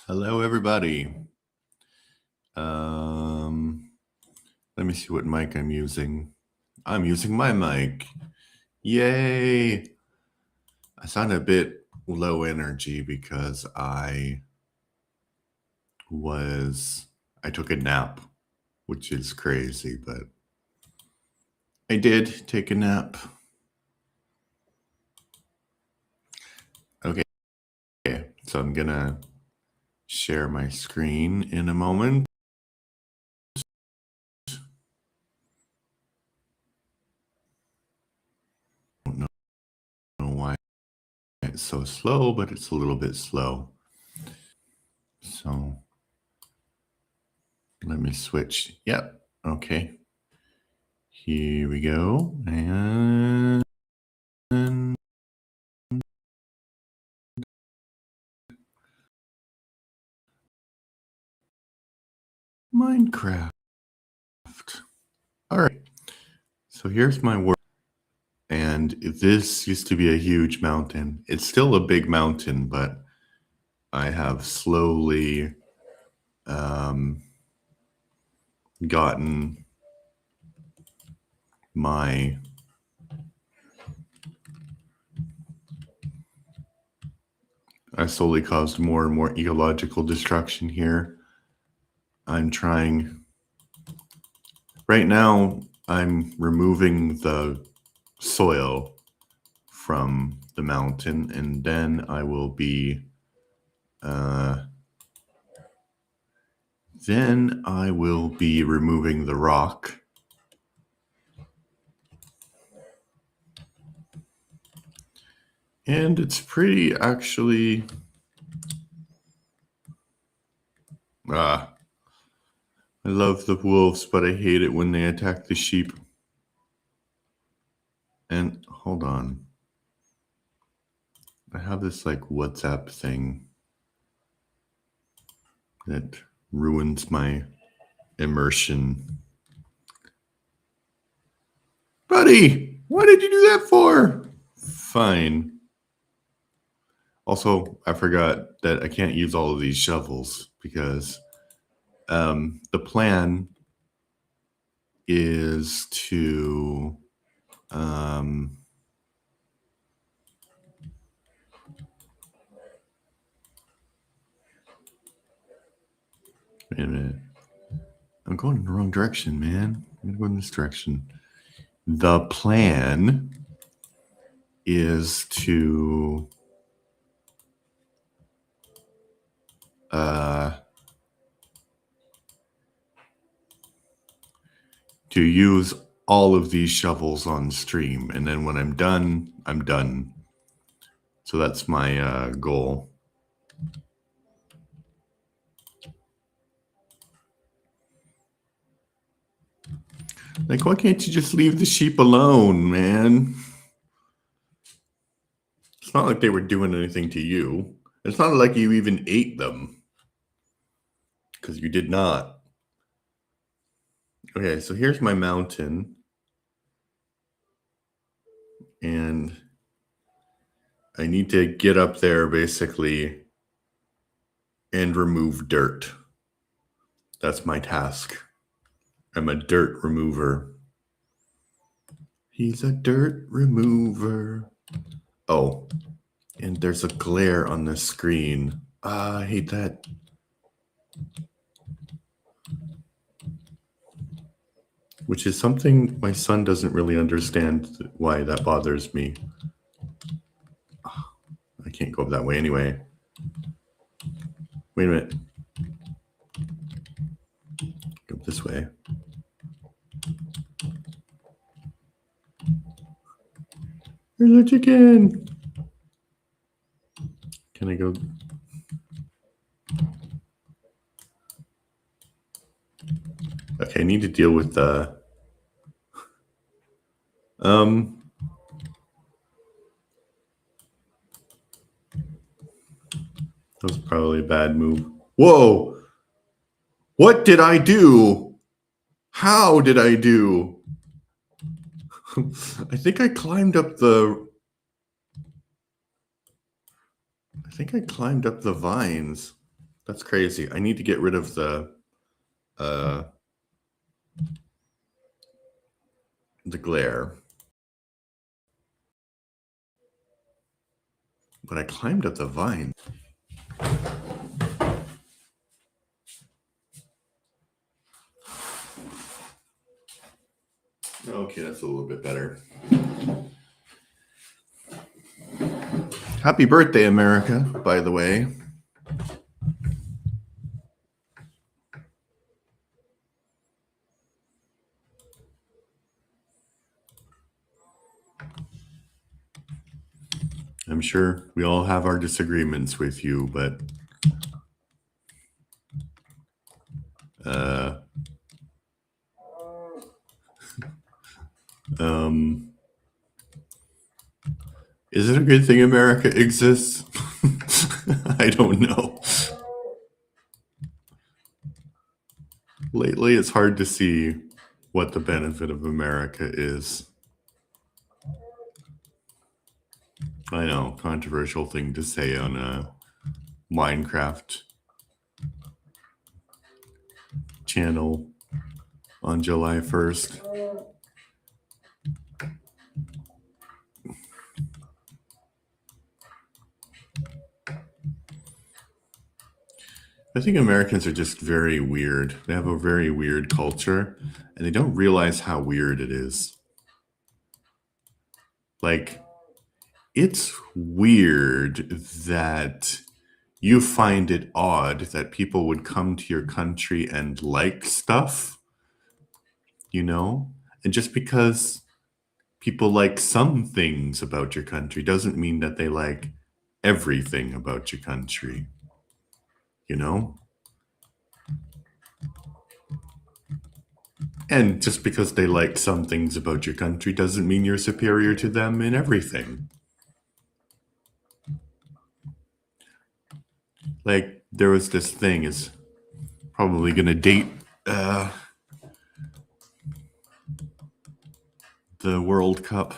Hello, everybody. Let me see what mic I'm using. I'm using my mic. Yay! I sound a bit low energy because I took a nap, which is crazy, but I did take a nap. Okay, so I'm gonna share my screen in a moment. I don't know why it's so slow, but it's a little bit slow. So let me switch. Yep. Okay. Here we go. And Minecraft. All right. So here's my world. And this used to be a huge mountain. It's still a big mountain, but I have slowly gotten my I slowly caused more and more ecological destruction here. I'm trying right now, I'm removing the soil from the mountain, and then I will be removing the rock. And it's pretty actually I love the wolves, but I hate it when they attack the sheep. And hold on. I have this like WhatsApp thing that ruins my immersion. Buddy, what did you do that for? Fine. Also, I forgot that I can't use all of these shovels because the plan is to wait a minute. I'm going in the wrong direction, man. I'm gonna go in this direction. The plan is to use all of these shovels on stream, and then when I'm done, I'm done. So that's my goal. Like, why can't you just leave the sheep alone, man? It's not like they were doing anything to you. It's not like you even ate them. Because you did not. Okay, so here's my mountain. And I need to get up there, basically, and remove dirt. That's my task. I'm a dirt remover. He's a dirt remover. Oh, and there's a glare on the screen. I hate that. Which is something my son doesn't really understand why that bothers me. I can't go up that way anyway. Wait a minute. Go this way. There's a chicken. Can I go? Okay, I need to deal with the that was probably a bad move. Whoa! What did I do? How did I do? I think I climbed up the vines. That's crazy. I need to get rid of the glare. But I climbed up the vine. Okay, that's a little bit better. Happy birthday, America, by the way. I'm sure we all have our disagreements with you, but is it a good thing America exists? I don't know. Lately, it's hard to see what the benefit of America is. I know, controversial thing to say on a Minecraft channel on July 1st. I think Americans are just very weird. They have a very weird culture, and they don't realize how weird it is. Like, it's weird that you find it odd that people would come to your country and like stuff, you know? And just because people like some things about your country doesn't mean that they like everything about your country, you know? And just because they like some things about your country doesn't mean you're superior to them in everything. Like, there was this thing, is probably going to date the World Cup.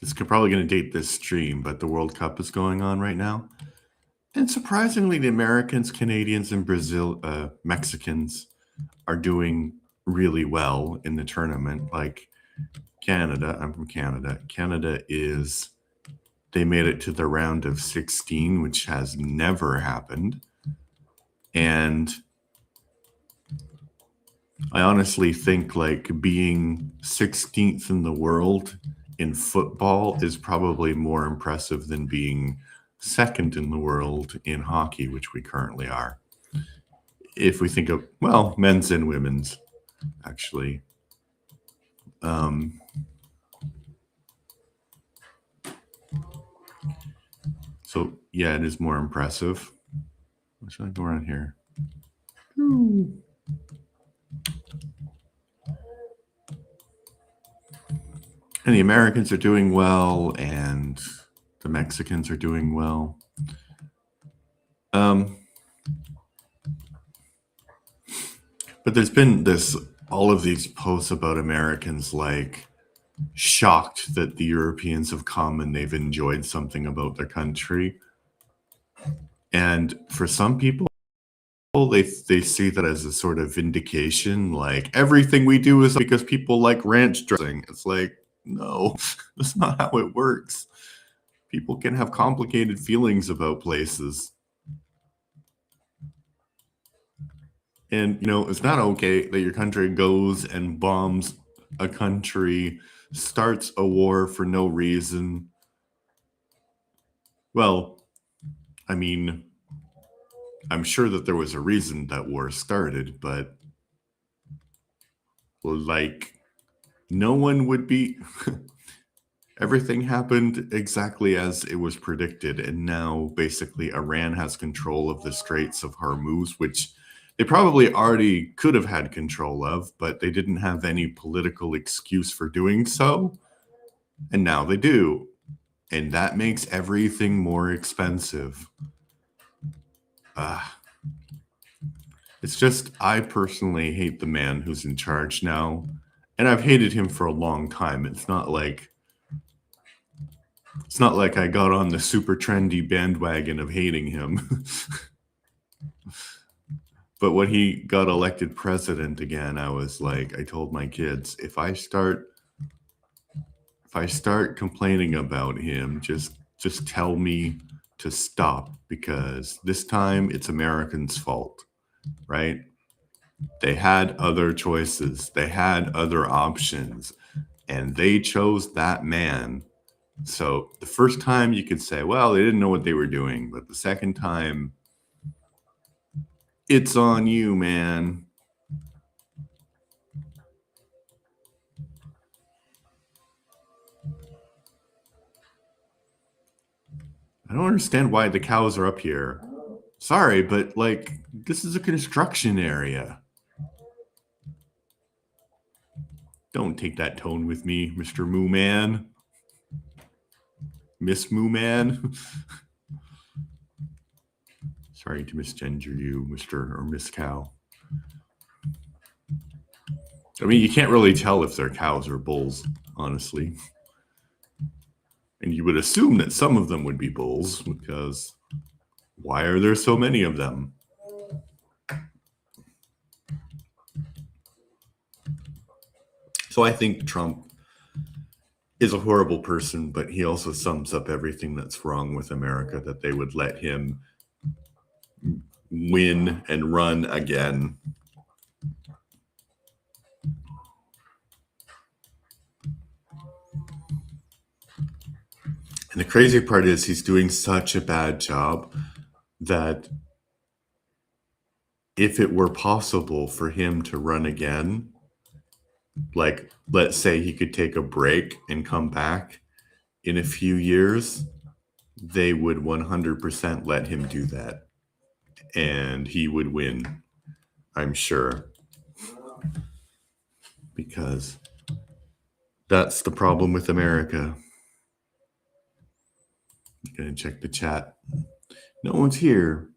It's probably going to date this stream, but the World Cup is going on right now. And surprisingly, the Americans, Canadians, and Mexicans are doing really well in the tournament. Like Canada, I'm from Canada. Canada they made it to the round of 16, which has never happened. And I honestly think like being 16th in the world in football is probably more impressive than being second in the world in hockey, which we currently are. If we think of, well, men's and women's, actually. So, yeah, it is more impressive. What should I go around here? Ooh. And the Americans are doing well, and the Mexicans are doing well. But there's been all of these posts about Americans like shocked that the Europeans have come and they've enjoyed something about their country. And for some people, they see that as a sort of vindication, like everything we do is because people like ranch dressing. It's like, no, that's not how it works. People can have complicated feelings about places. And, it's not okay that your country goes and bombs a country, starts a war for no reason. Well, I mean, I'm sure that there was a reason that war started, but like, no one would be... Everything happened exactly as it was predicted, and now basically Iran has control of the Straits of Hormuz, which they probably already could have had control of, but they didn't have any political excuse for doing so, and now they do. And that makes everything more expensive. It's just, I personally hate the man who's in charge now, and I've hated him for a long time. It's not like It's not like I got on the super trendy bandwagon of hating him. But when he got elected president again, I was like, I told my kids, if I start complaining about him, just tell me to stop, because this time it's Americans' fault, right? They had other choices. They had other options, and they chose that man. So the first time you could say, well, they didn't know what they were doing, but the second time, it's on you, man. I don't understand why the cows are up here. Sorry, but like, this is a construction area. Don't take that tone with me, Mr. Moo Man. Miss Moo Man. Sorry to misgender you, Mr. or Miss Cow. I mean, you can't really tell if they're cows or bulls, honestly. And you would assume that some of them would be bulls, because why are there so many of them? So I think Trump is a horrible person, but he also sums up everything that's wrong with America, that they would let him win and run again. And the crazy part is he's doing such a bad job that if it were possible for him to run again, like, let's say he could take a break and come back in a few years, they would 100% let him do that. And he would win, I'm sure. Because that's the problem with America. I'm gonna check the chat. No one's here.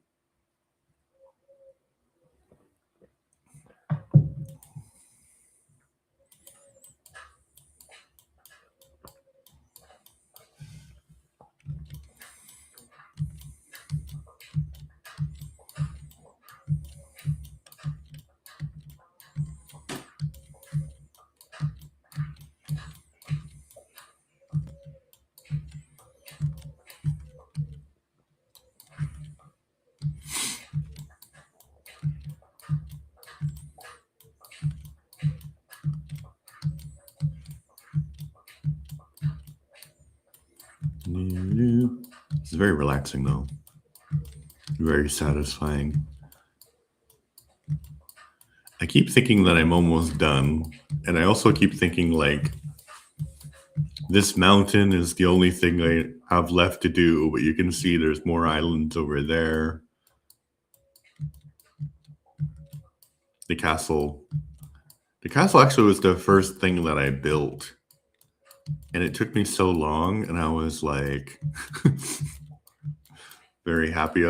It's very relaxing, though. Very satisfying. I keep thinking that I'm almost done. And I also keep thinking, like, this mountain is the only thing I have left to do. But you can see there's more islands over there. The castle. The castle actually was the first thing that I built. And it took me so long, and I was like very happy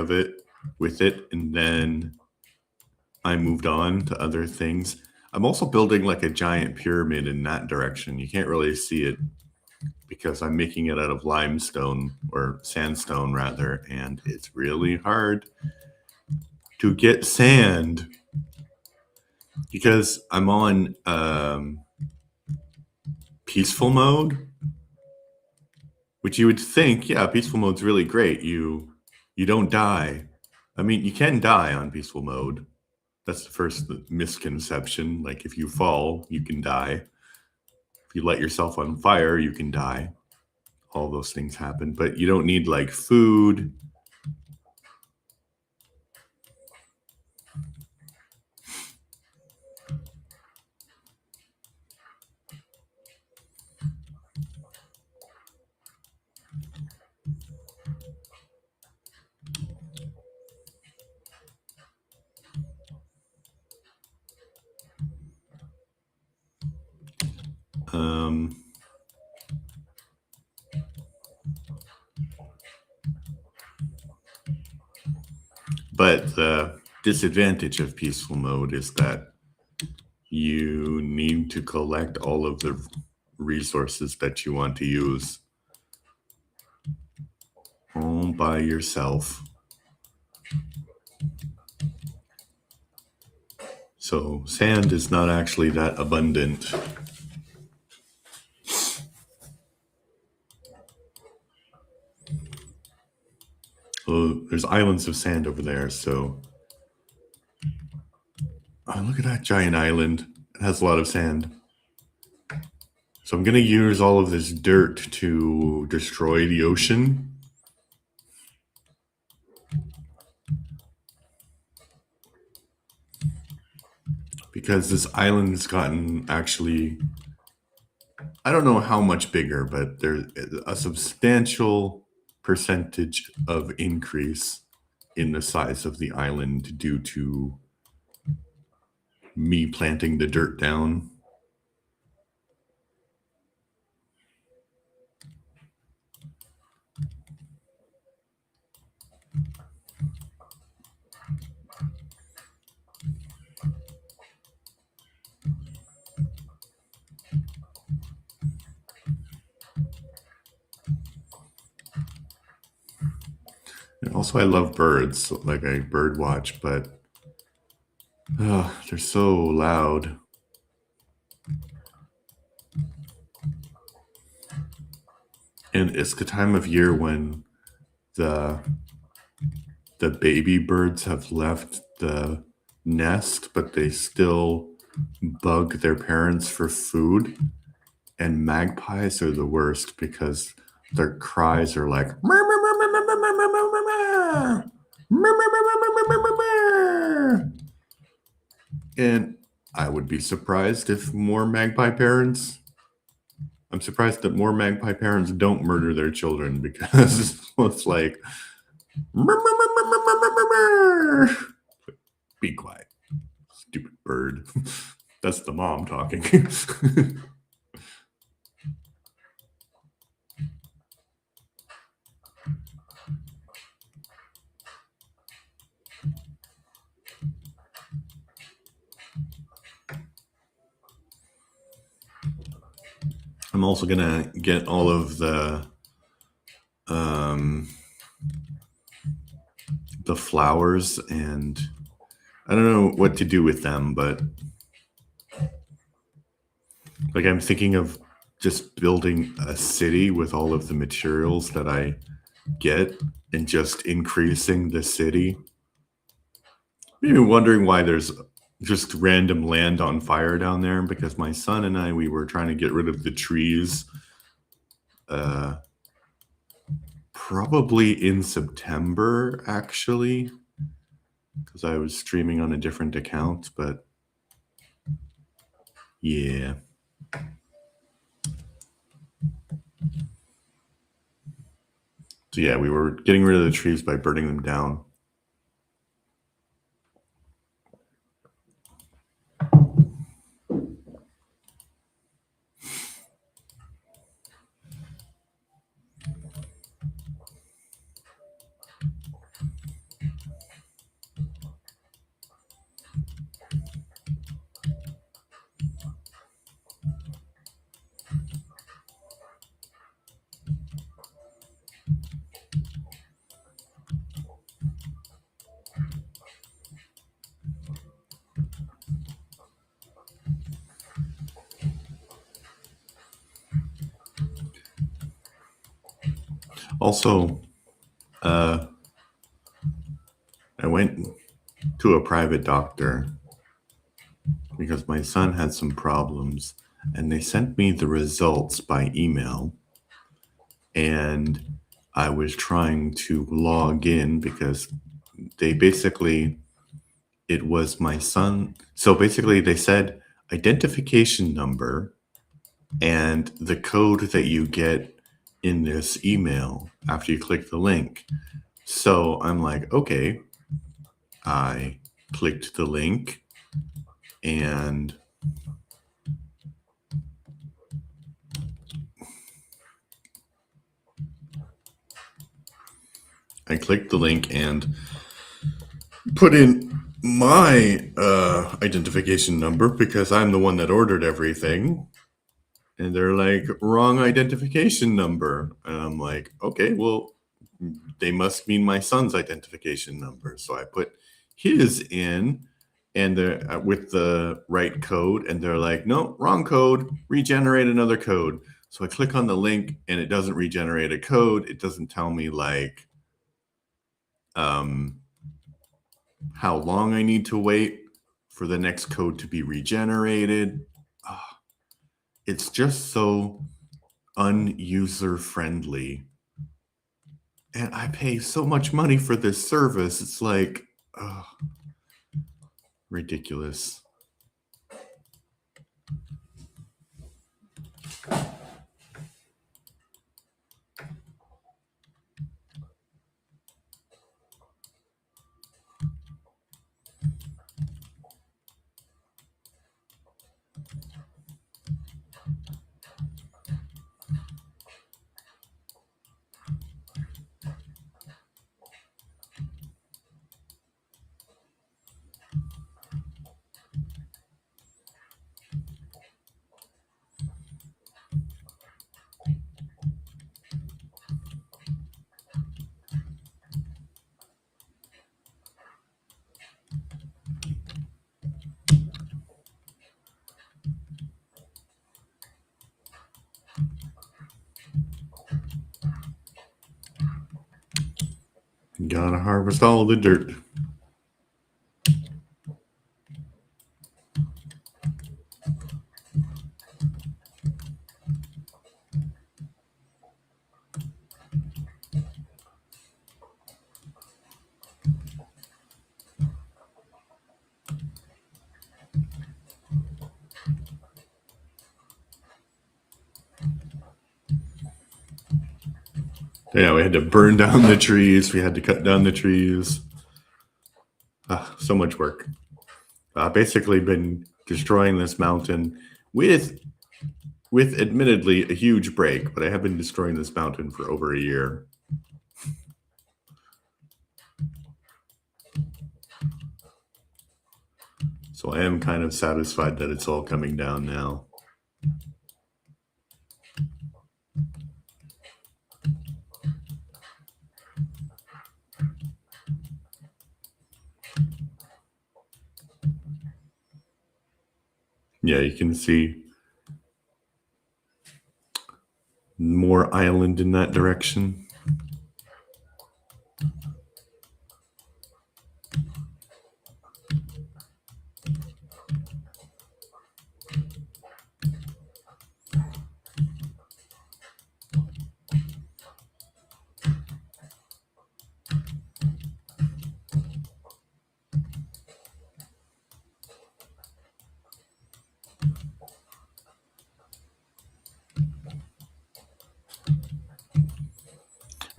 with it. And then I moved on to other things. I'm also building like a giant pyramid in that direction. You can't really see it because I'm making it out of limestone, or sandstone rather, and it's really hard to get sand because I'm on peaceful mode, which you would think, yeah, peaceful mode's really great. You don't die. I mean, you can die on peaceful mode. That's the first misconception. Like, if you fall, you can die. If you light yourself on fire, you can die. All those things happen, but you don't need like food. But the disadvantage of peaceful mode is that you need to collect all of the resources that you want to use. all by yourself. So sand is not actually that abundant. Oh, there's islands of sand over there, so... Oh, look at that giant island. It has a lot of sand. So I'm going to use all of this dirt to destroy the ocean. Because this island's gotten actually... I don't know how much bigger, but there's a substantial percentage of increase in the size of the island due to me planting the dirt down. And also, I love birds, like I bird watch, but they're so loud. And it's the time of year when the baby birds have left the nest, but they still bug their parents for food. And magpies are the worst because their cries are like, and I would be surprised if more magpie parents... I'm surprised that more magpie parents don't murder their children, because it's like, be quiet, stupid bird. That's the mom talking. I'm also gonna get all of the flowers, and I don't know what to do with them, but like I'm thinking of just building a city with all of the materials that I get and just increasing the city. Maybe wondering why there's just random land on fire down there, because my son and I, we were trying to get rid of the trees probably in September, actually, because I was streaming on a different account, but yeah. So yeah, we were getting rid of the trees by burning them down. Also, I went to a private doctor because my son had some problems, and they sent me the results by email, and I was trying to log in because it was my son. So basically they said identification number and the code that you get in this email after you click the link. So I'm like, okay, I clicked the link and put in my identification number because I'm the one that ordered everything. And they're like, wrong identification number. And I'm like, okay, well, they must mean my son's identification number. So I put his in, and with the right code, and they're like, no, wrong code, regenerate another code. So I click on the link, and it doesn't regenerate a code. It doesn't tell me like how long I need to wait for the next code to be regenerated. It's just so unuser friendly. And I pay so much money for this service. It's like, ridiculous. Gotta harvest all the dirt. Yeah, we had to burn down the trees. We had to cut down the trees. So much work. Basically been destroying this mountain with admittedly a huge break, but I have been destroying this mountain for over a year. So I am kind of satisfied that it's all coming down now. Yeah, you can see more island in that direction.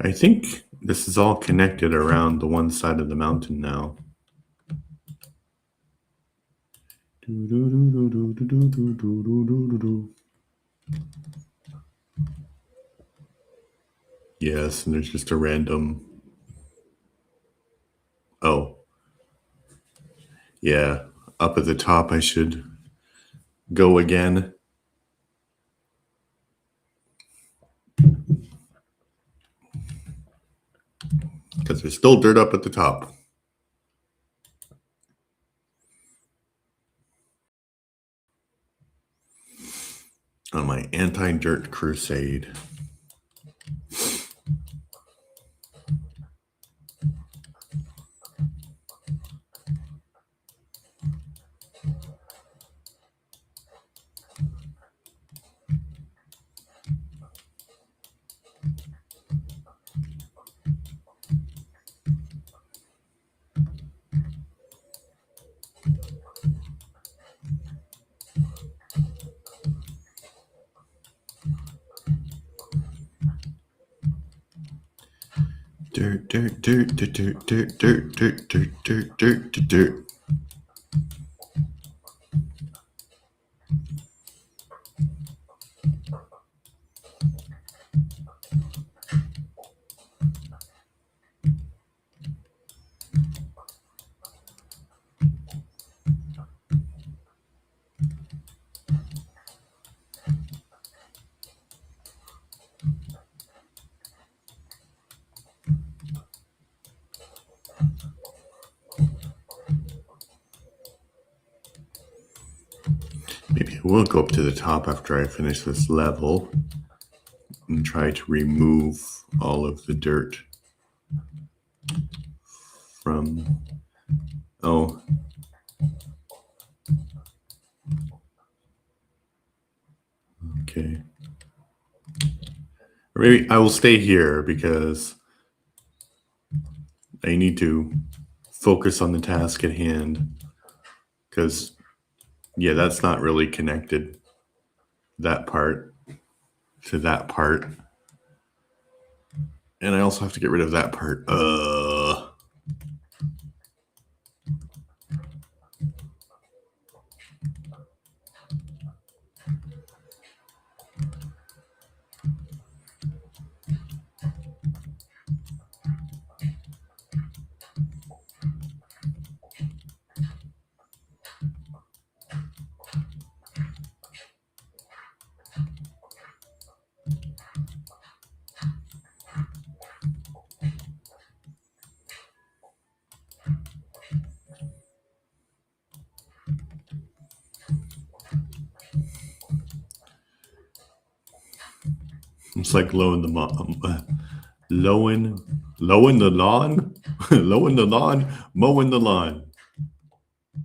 I think this is all connected around the one side of the mountain now. Yes, and there's just a random... Oh. Yeah, up at the top I should go again. Because there's still dirt up at the top. On my anti-dirt crusade. Dirt, dirt, dirt, dirt, dirt, dirt, dirt, dirt, dirt, dirt, dirt, dirt. Okay, we'll go up to the top after I finish this level and try to remove all of the dirt from... Oh. Okay. Or maybe I will stay here because I need to focus on the task at hand. Because, yeah, that's not really connected, that part, to that part. And I also have to get rid of that part. It's like lowing the lowing the lawn, lowing the lawn, mowing the lawn. I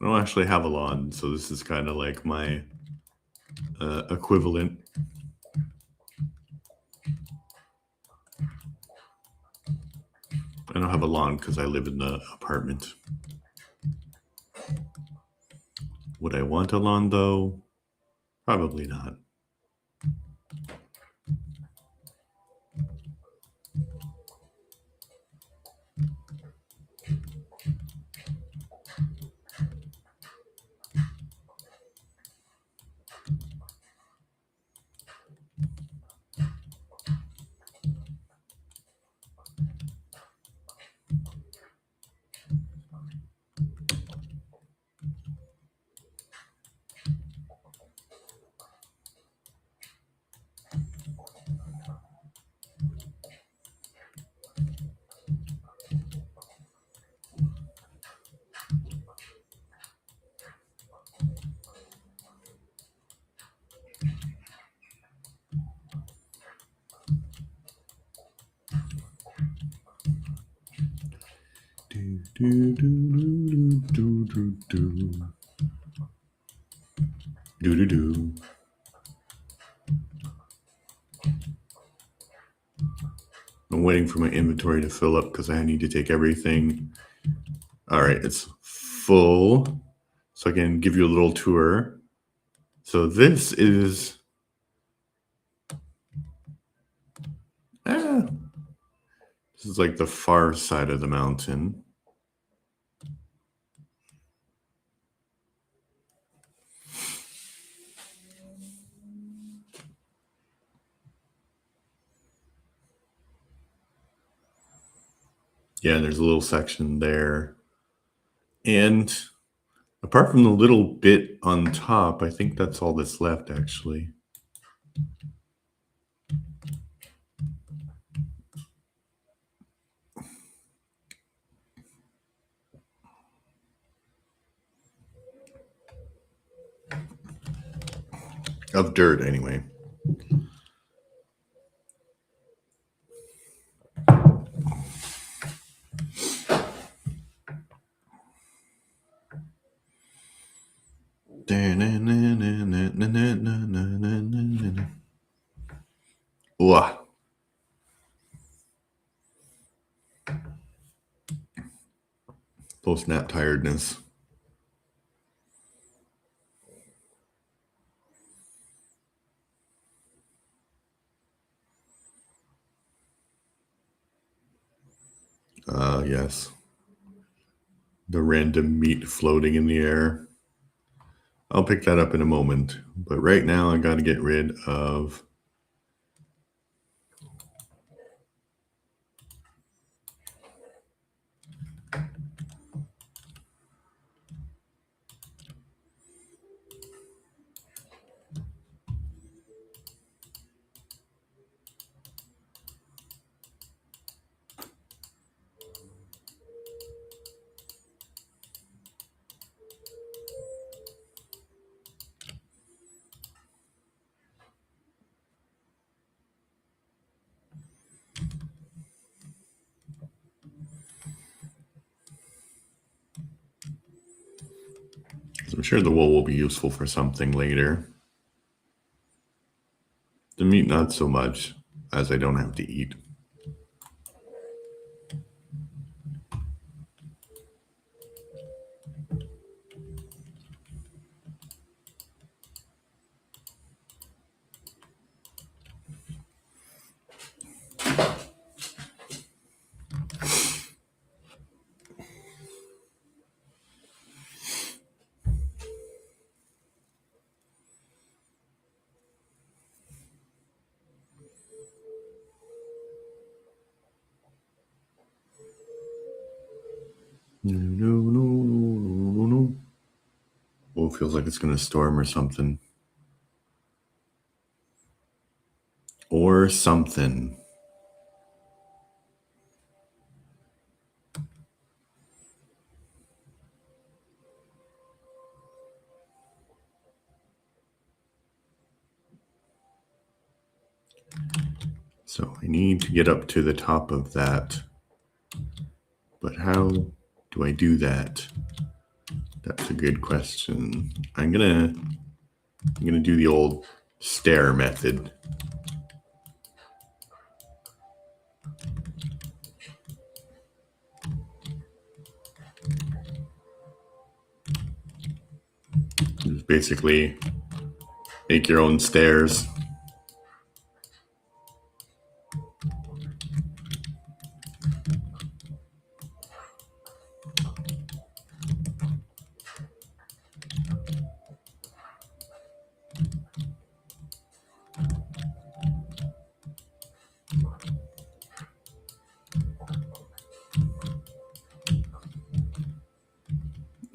don't actually have a lawn, so this is kind of like my equivalent. I don't have a lawn because I live in the apartment. Would I want a lawn though? Probably not. Do do do do do do do do. I'm waiting for my inventory to fill up because I need to take everything. All right, it's full. So I can give you a little tour. So this is this is like the far side of the mountain. Yeah, there's a little section there. And apart from the little bit on top, I think that's all that's left, actually. Of dirt, anyway. Ooh. Post-nap tiredness. Yes. The random meat floating in the air. I'll pick that up in a moment. But right now, I got to get rid of... I'm sure the wool will be useful for something later. The meat, not so much, as I don't have to eat. No. Oh, it feels like it's going to storm or something. Or something. So I need to get up to the top of that. But how do I do that? That's a good question. I'm gonna do the old stair method. Just basically make your own stairs.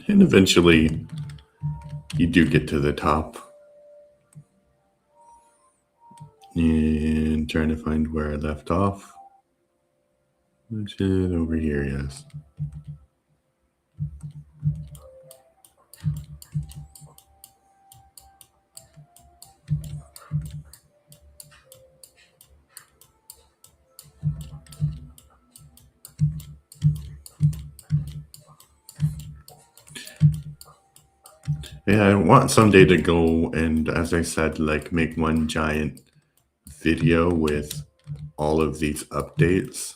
And eventually you do get to the top. And trying to find where I left off. Which is over here, yes. Yeah, I want someday to go and, as I said, like make one giant video with all of these updates.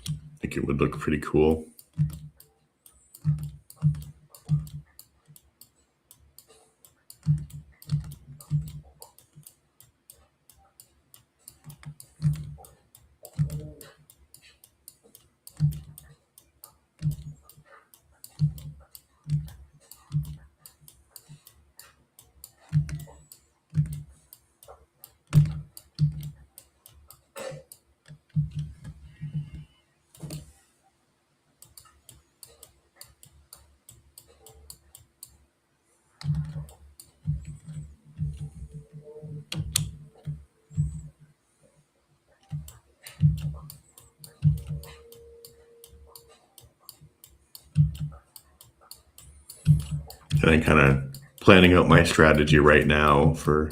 I think it would look pretty cool. And I'm kind of planning out my strategy right now for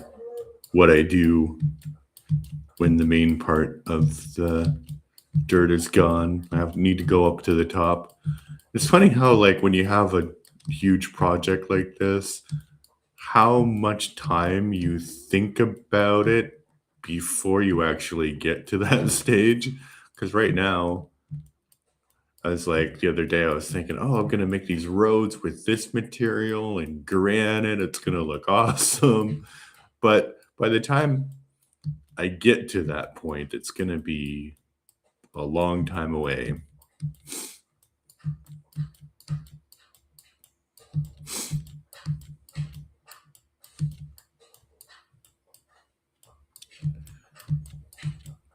what I do when the main part of the dirt is gone. I need to go up to the top. It's funny how, like, when you have a huge project like this, how much time you think about it before you actually get to that stage. Because right now, I was like, the other day, I was thinking, oh, I'm going to make these roads with this material and granite. It's going to look awesome. But by the time I get to that point, it's going to be a long time away.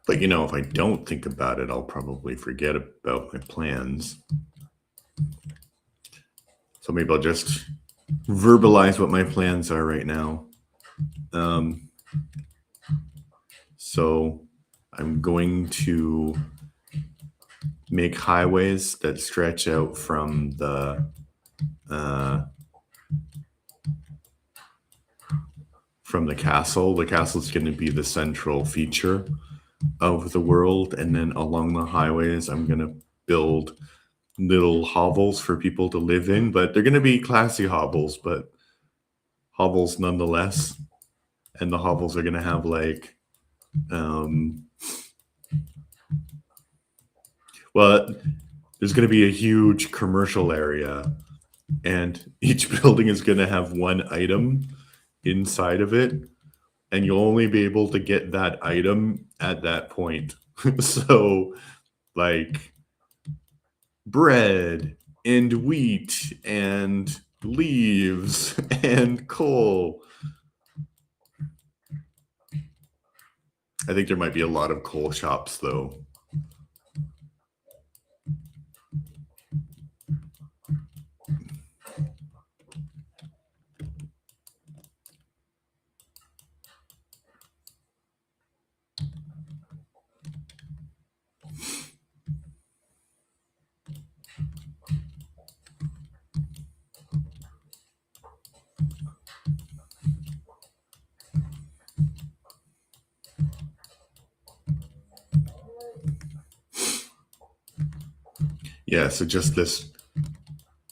But, you know, if I don't think about it, I'll probably forget about my plans. So maybe I'll just verbalize what my plans are right now. So I'm going to make highways that stretch out from the castle. The castle's going to be the central feature. of the world, and then along the highways, I'm going to build little hovels for people to live in, but they're going to be classy hovels, but hovels nonetheless. And the hovels are going to have like, well, there's going to be a huge commercial area, and each building is going to have one item inside of it, and you'll only be able to get that item at that point. So, like bread and wheat and leaves and coal. I think there might be a lot of coal shops, though. Yeah, so just this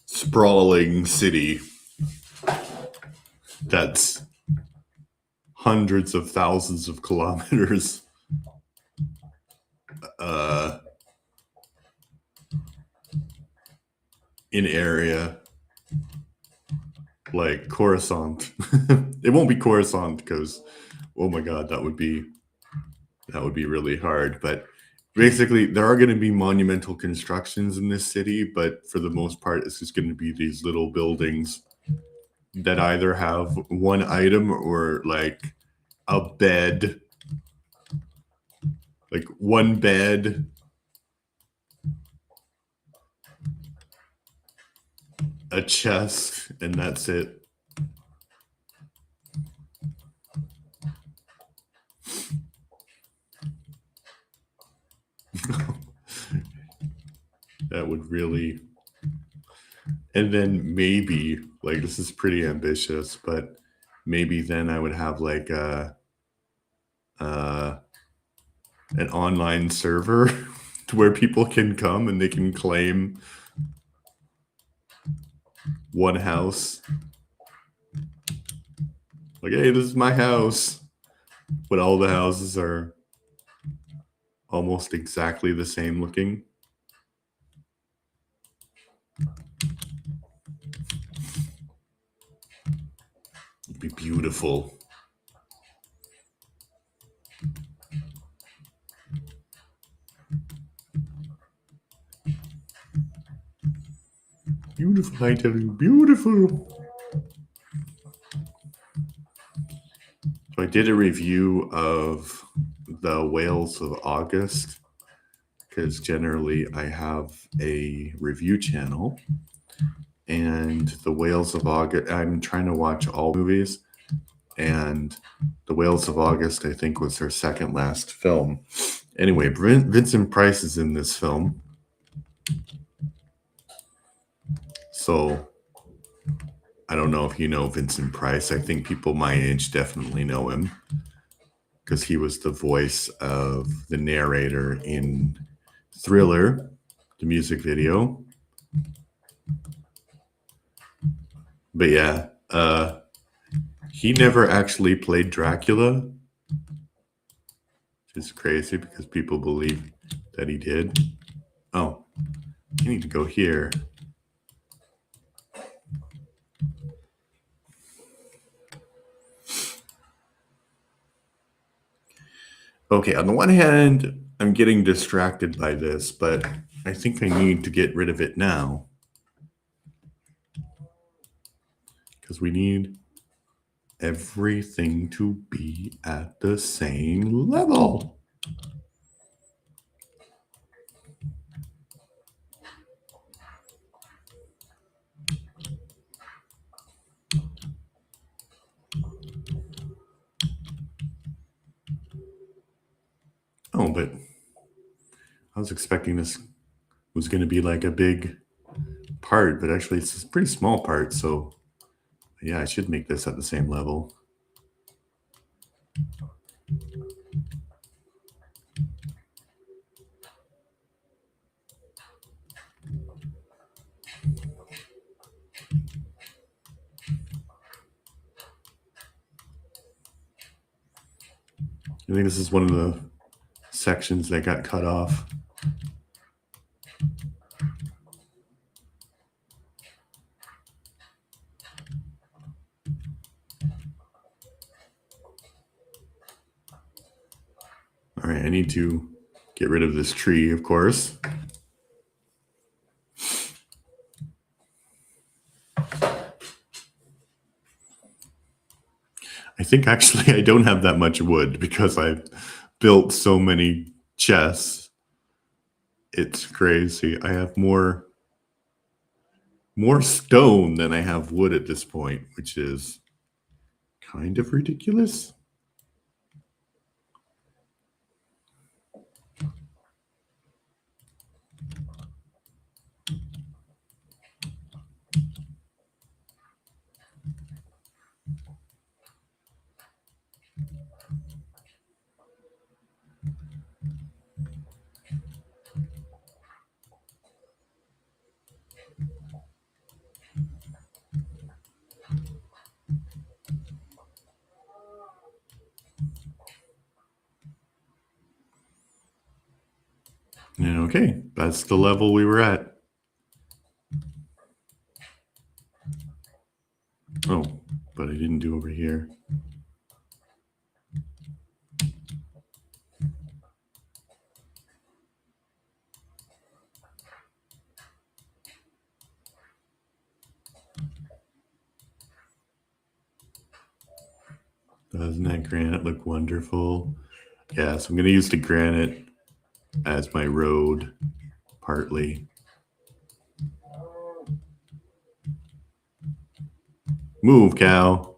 sprawling city that's hundreds of thousands of kilometers in area, like Coruscant. It won't be Coruscant because, oh my god, that would be really hard. But basically, there are going to be monumental constructions in this city, but for the most part, it's just going to be these little buildings that either have one item or like a bed, like one bed, a chest, and that's it. That would really. And then maybe, like, this is pretty ambitious, but maybe then I would have like an online server to where people can come and they can claim one house. Like, hey, this is my house. But all the houses are almost exactly the same looking. It'd be beautiful. Beautiful, I tell you, beautiful. So I did a review of the Whales of August because generally I have a review channel, and the Whales of August, I'm trying to watch all movies, and the Whales of August, I think, was her second last film. Anyway, Vincent Price is in this film. So I don't know if you know Vincent Price. I think people my age definitely know him because he was the voice of the narrator in Thriller, the music video. But yeah, he never actually played Dracula, which is crazy because people believe that he did. Oh, I need to go here. Okay, on the one hand, I'm getting distracted by this, but I think I need to get rid of it now. Because we need everything to be at the same level. Oh, but I was expecting this was going to be like a big part, but actually it's a pretty small part. So yeah, I should make this at the same level. I think this is one of the sections that got cut off. All right, I need to get rid of this tree, of course. I think actually I don't have that much wood because I've built so many chests. It's crazy. I have more stone than I have wood at this point, which is kind of ridiculous. And okay, that's the level we were at. Oh, but I didn't do over here. Doesn't that granite look wonderful? Yeah, so I'm going to use the granite as my road, partly. Move, cow.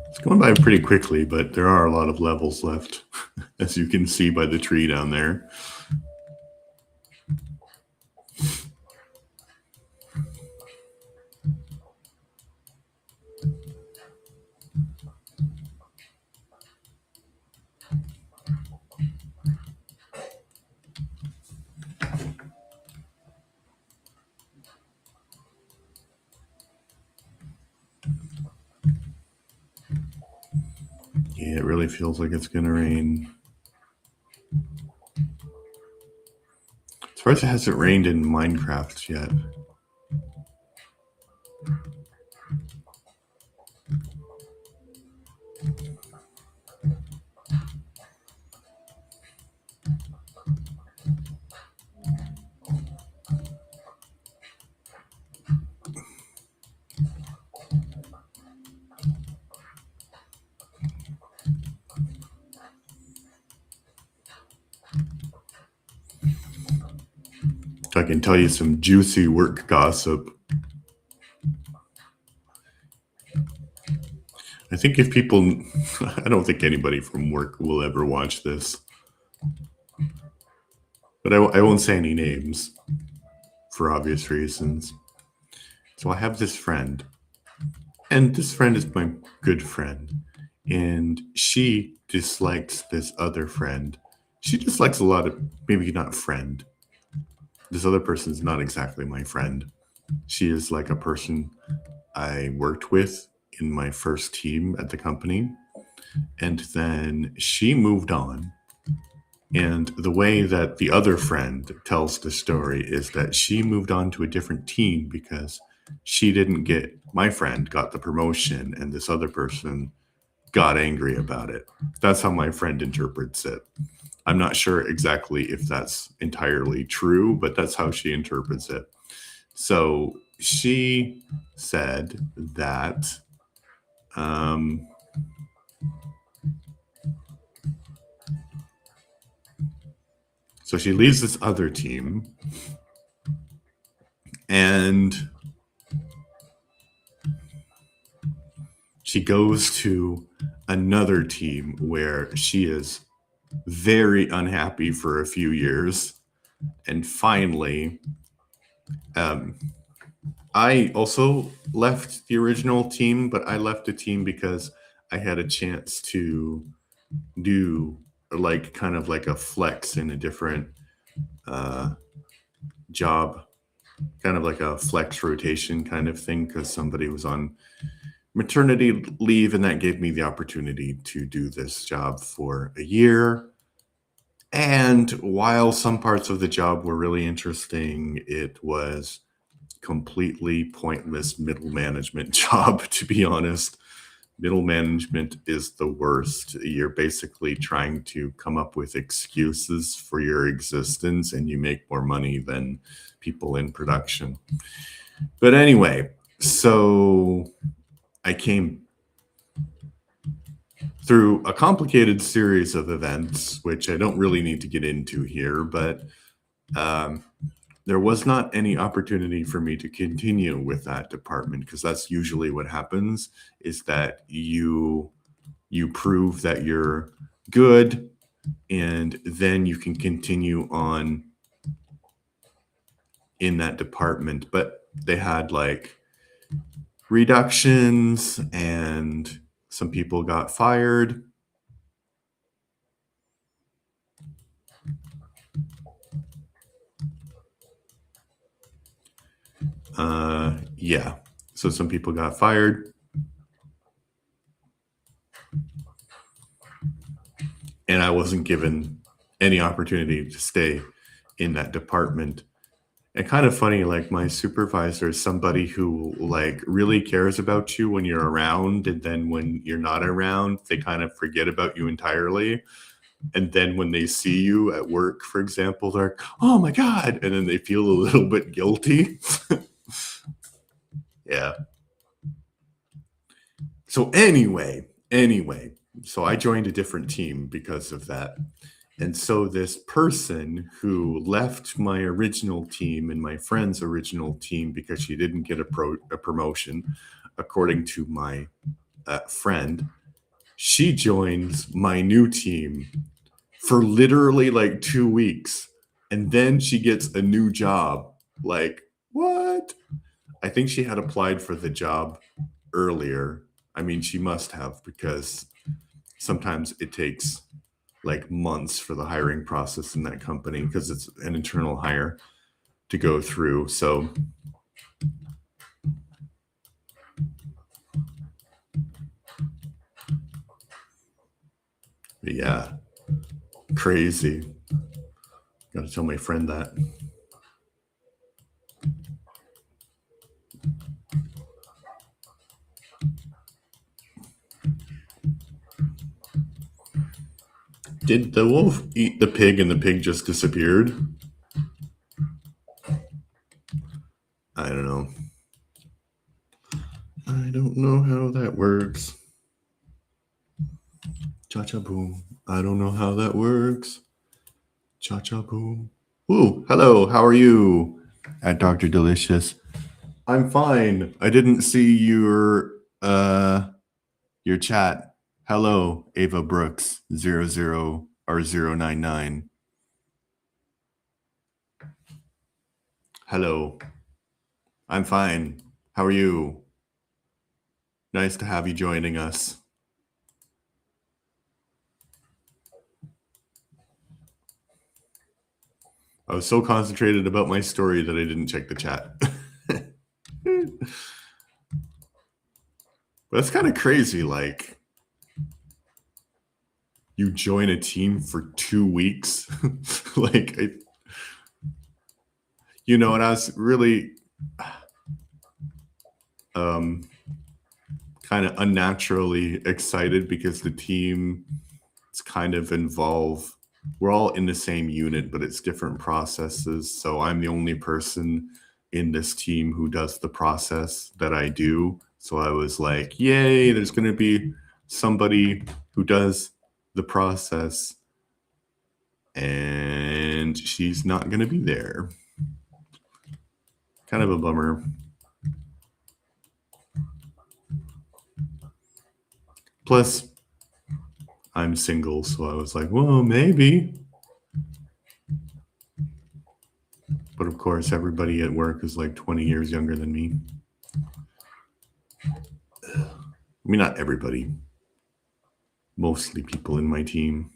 It's going by pretty quickly, but there are a lot of levels left, as you can see by the tree down there. Yeah, it really feels like it's going to rain. As far as it hasn't rained in Minecraft yet. I can tell you some juicy work gossip. I think if people, I don't think anybody from work will ever watch this. But I won't say any names for obvious reasons. So I have this friend, and this friend is my good friend, and she dislikes this other friend. She dislikes a lot of, maybe not friend. This other person is not exactly my friend. She is like a person I worked with in my first team at the company. And then she moved on. And the way that the other friend tells the story is that she moved on to a different team because she didn't get, my friend got the promotion and this other person got angry about it. That's how my friend interprets it. I'm not sure exactly if that's entirely true, but that's how she interprets it. So she said that so she leaves this other team and she goes to another team where she is very unhappy for a few years. And finally, I also left the original team, but I left the team because I had a chance to do like kind of like a flex in a different job, kind of like a flex rotation kind of thing, because somebody was on maternity leave, and that gave me the opportunity to do this job for a year. And while some parts of the job were really interesting, it was completely pointless middle management job, to be honest. Middle management is the worst. You're basically trying to come up with excuses for your existence, and you make more money than people in production. But anyway, so I came through a complicated series of events, which I don't really need to get into here, but there was not any opportunity for me to continue with that department, because that's usually what happens, is that you prove that you're good, and then you can continue on in that department. But they had like reductions, and some people got fired. Yeah. So some people got fired, and I wasn't given any opportunity to stay in that department. And kind of funny, like my supervisor is somebody who like really cares about you when you're around, and then when you're not around, they kind of forget about you entirely. And then when they see you at work, for example, they're like, "Oh my god," and then they feel a little bit guilty. Yeah. So anyway, so I joined a different team because of that. And so this person who left my original team and my friend's original team because she didn't get a promotion, according to my friend, she joins my new team for literally like 2 weeks. And then she gets a new job. Like, what? I think she had applied for the job earlier. I mean, she must have, because sometimes it takes like months for the hiring process in that company, because it's an internal hire to go through. So yeah, crazy. Got to tell my friend that. Did the wolf eat the pig and the pig just disappeared? I don't know. I don't know how that works. Cha cha boom. I don't know how that works. Cha cha boom. Ooh, hello. How are you? At Dr. Delicious. I'm fine. I didn't see your chat. Hello, Ava Brooks 00 or 099. Hello. I'm fine. How are you? Nice to have you joining us. I was so concentrated about my story that I didn't check the chat. But that's kind of crazy. Like, you join a team for 2 weeks. Like, and I was really kind of unnaturally excited, because the team is kind of involved. We're all in the same unit, but it's different processes. So I'm the only person in this team who does the process that I do. So I was like, yay, there's going to be somebody who does the process, and she's not going to be there. Kind of a bummer. Plus, I'm single, so I was like, well, maybe. But of course, everybody at work is like 20 years younger than me. I mean, not everybody. Mostly people in my team.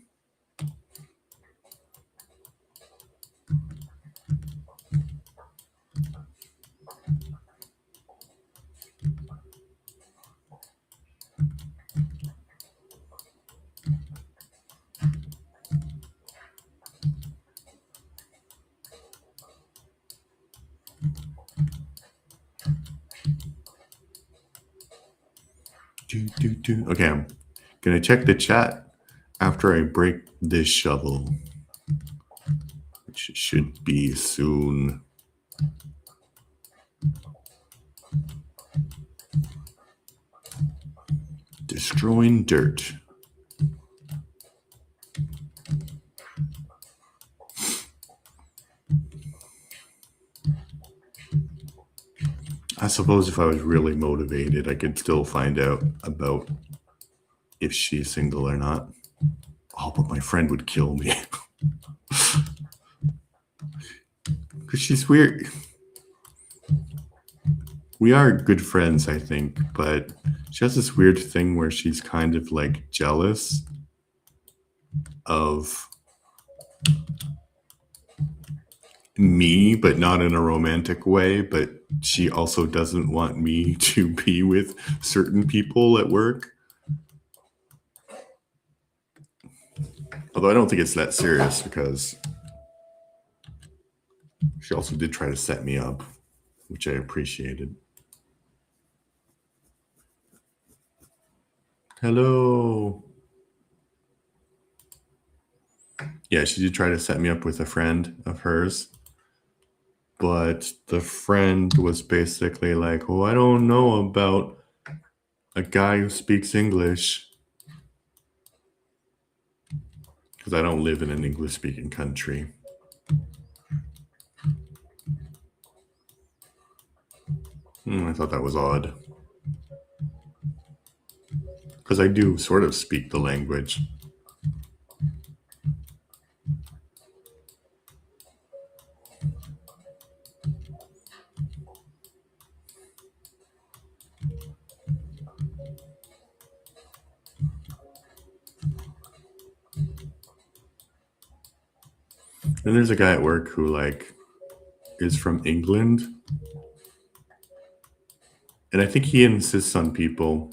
Okay, I'm gonna check the chat after I break this shovel, which should be soon. Destroying dirt. I suppose if I was really motivated, I could still find out about if she's single or not. Oh, but my friend would kill me. Because she's weird. We are good friends, I think, but she has this weird thing where she's kind of like jealous of me, but not in a romantic way. But she also doesn't want me to be with certain people at work. Although I don't think it's that serious, because she also did try to set me up, which I appreciated. Hello. Yeah, she did try to set me up with a friend of hers. But the friend was basically like, oh, I don't know about a guy who speaks English. Because I don't live in an English-speaking country. I thought that was odd. Because I do sort of speak the language. And there's a guy at work who like is from England. And I think he insists on people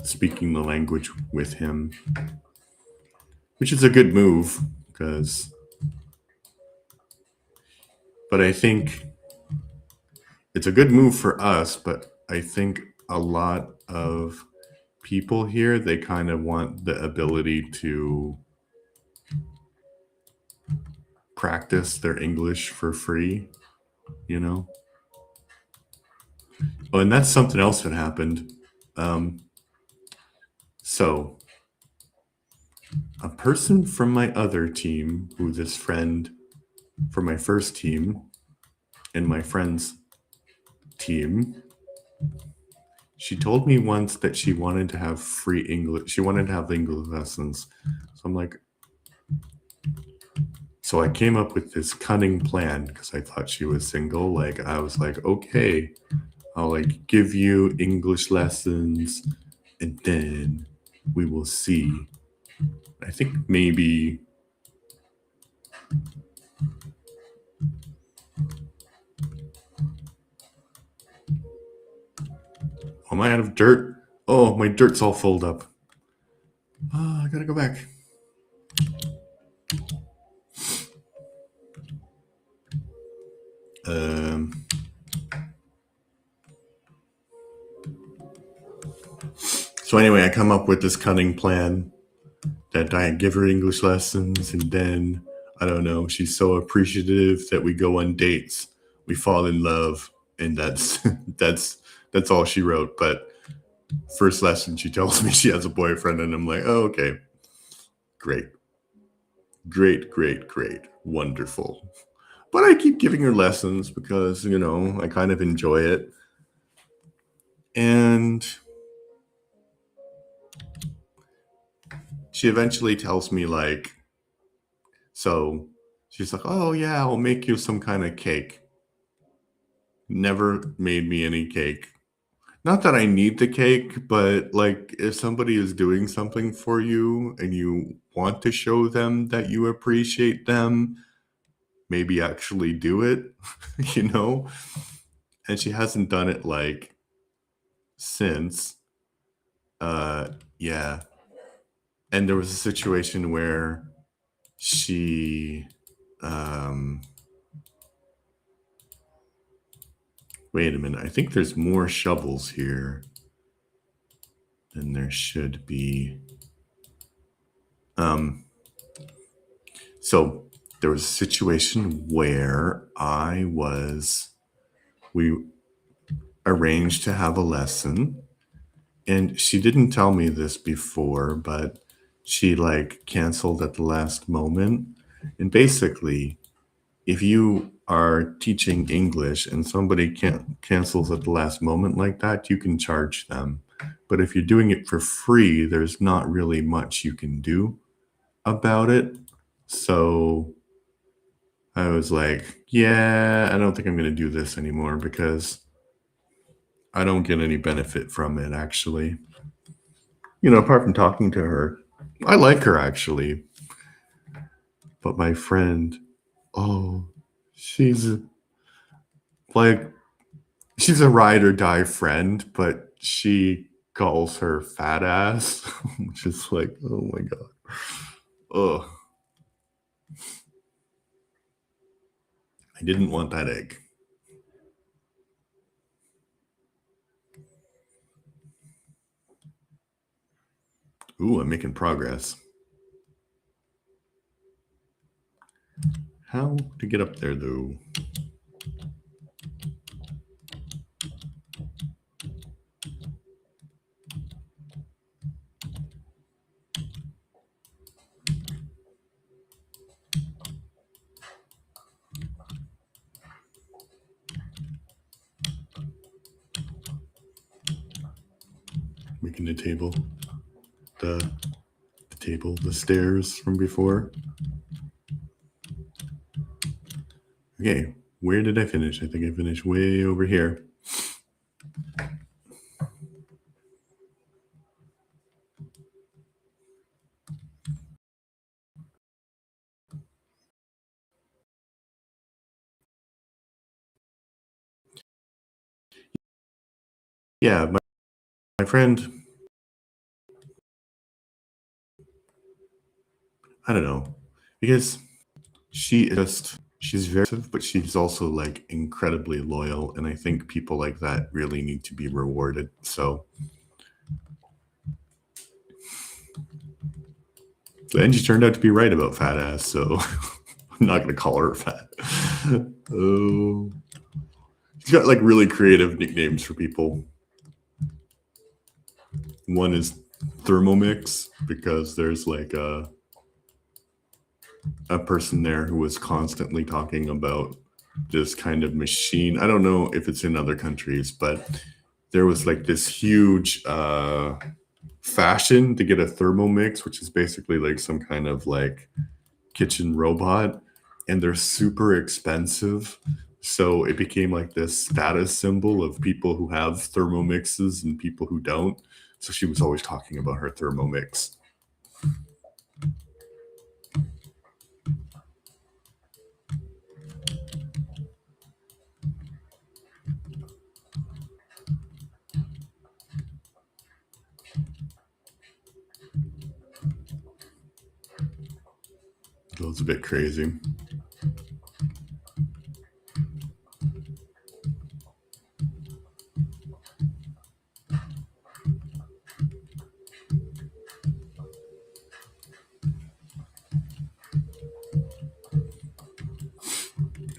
speaking the language with him, which is a good move, but I think it's a good move for us, but I think a lot of people here, they kind of want the ability to practice their English for free, you know? Oh, and that's something else that happened. So, a person from my other team, who this friend from my first team and my friend's team, she told me once that she wanted to have free English. She wanted to have English lessons. So I'm like, so I came up with this cunning plan because I thought she was single. Like, I was like, okay, I'll like give you English lessons and then we will see. I think maybe am I out of dirt? Oh, my dirt's all filled up. Oh, I gotta go back. So anyway, I come up with this cunning plan that I give her English lessons, and then I don't know, she's so appreciative that we go on dates, we fall in love, and that's that's all she wrote. But first lesson, she tells me she has a boyfriend, and I'm like, oh, okay, great, wonderful. But I keep giving her lessons because, you know, I kind of enjoy it. And she eventually tells me, like, so she's like, oh, yeah, I'll make you some kind of cake. Never made me any cake. Not that I need the cake, but like if somebody is doing something for you and you want to show them that you appreciate them, maybe actually do it, you know? And she hasn't done it like since. Uh yeah. And there was a situation where she um wait a minute, I think there's more shovels here than there should be. Um So there was a situation where we arranged to have a lesson, and she didn't tell me this before, but she like canceled at the last moment. And basically, if you are teaching English and somebody cancels at the last moment like that, you can charge them. But if you're doing it for free, there's not really much you can do about it. So I was like, yeah, I don't think I'm going to do this anymore because I don't get any benefit from it, actually. Apart from talking to her. I like her, actually. But my friend, oh, she's like, she's a ride or die friend, but she calls her fat ass, which is like, oh my God. Oh, I didn't want that egg. Ooh, I'm making progress. How to get up there, though? Making the table. The table, the stairs from before. Okay, where did I finish? I think I finished way over here. Yeah, my friend, I don't know, because she's very, but she's also like incredibly loyal. And I think people like that really need to be rewarded. So, and she turned out to be right about fat ass. So I'm not going to call her fat. Oh, she's got like really creative nicknames for people. One is Thermomix because there's like a person there who was constantly talking about this kind of machine. I don't know if it's in other countries, but there was like this huge fashion to get a Thermomix, which is basically like some kind of like kitchen robot, and they're super expensive. So it became like this status symbol of people who have Thermomixes and people who don't. So she was always talking about her Thermomix. It was a bit crazy.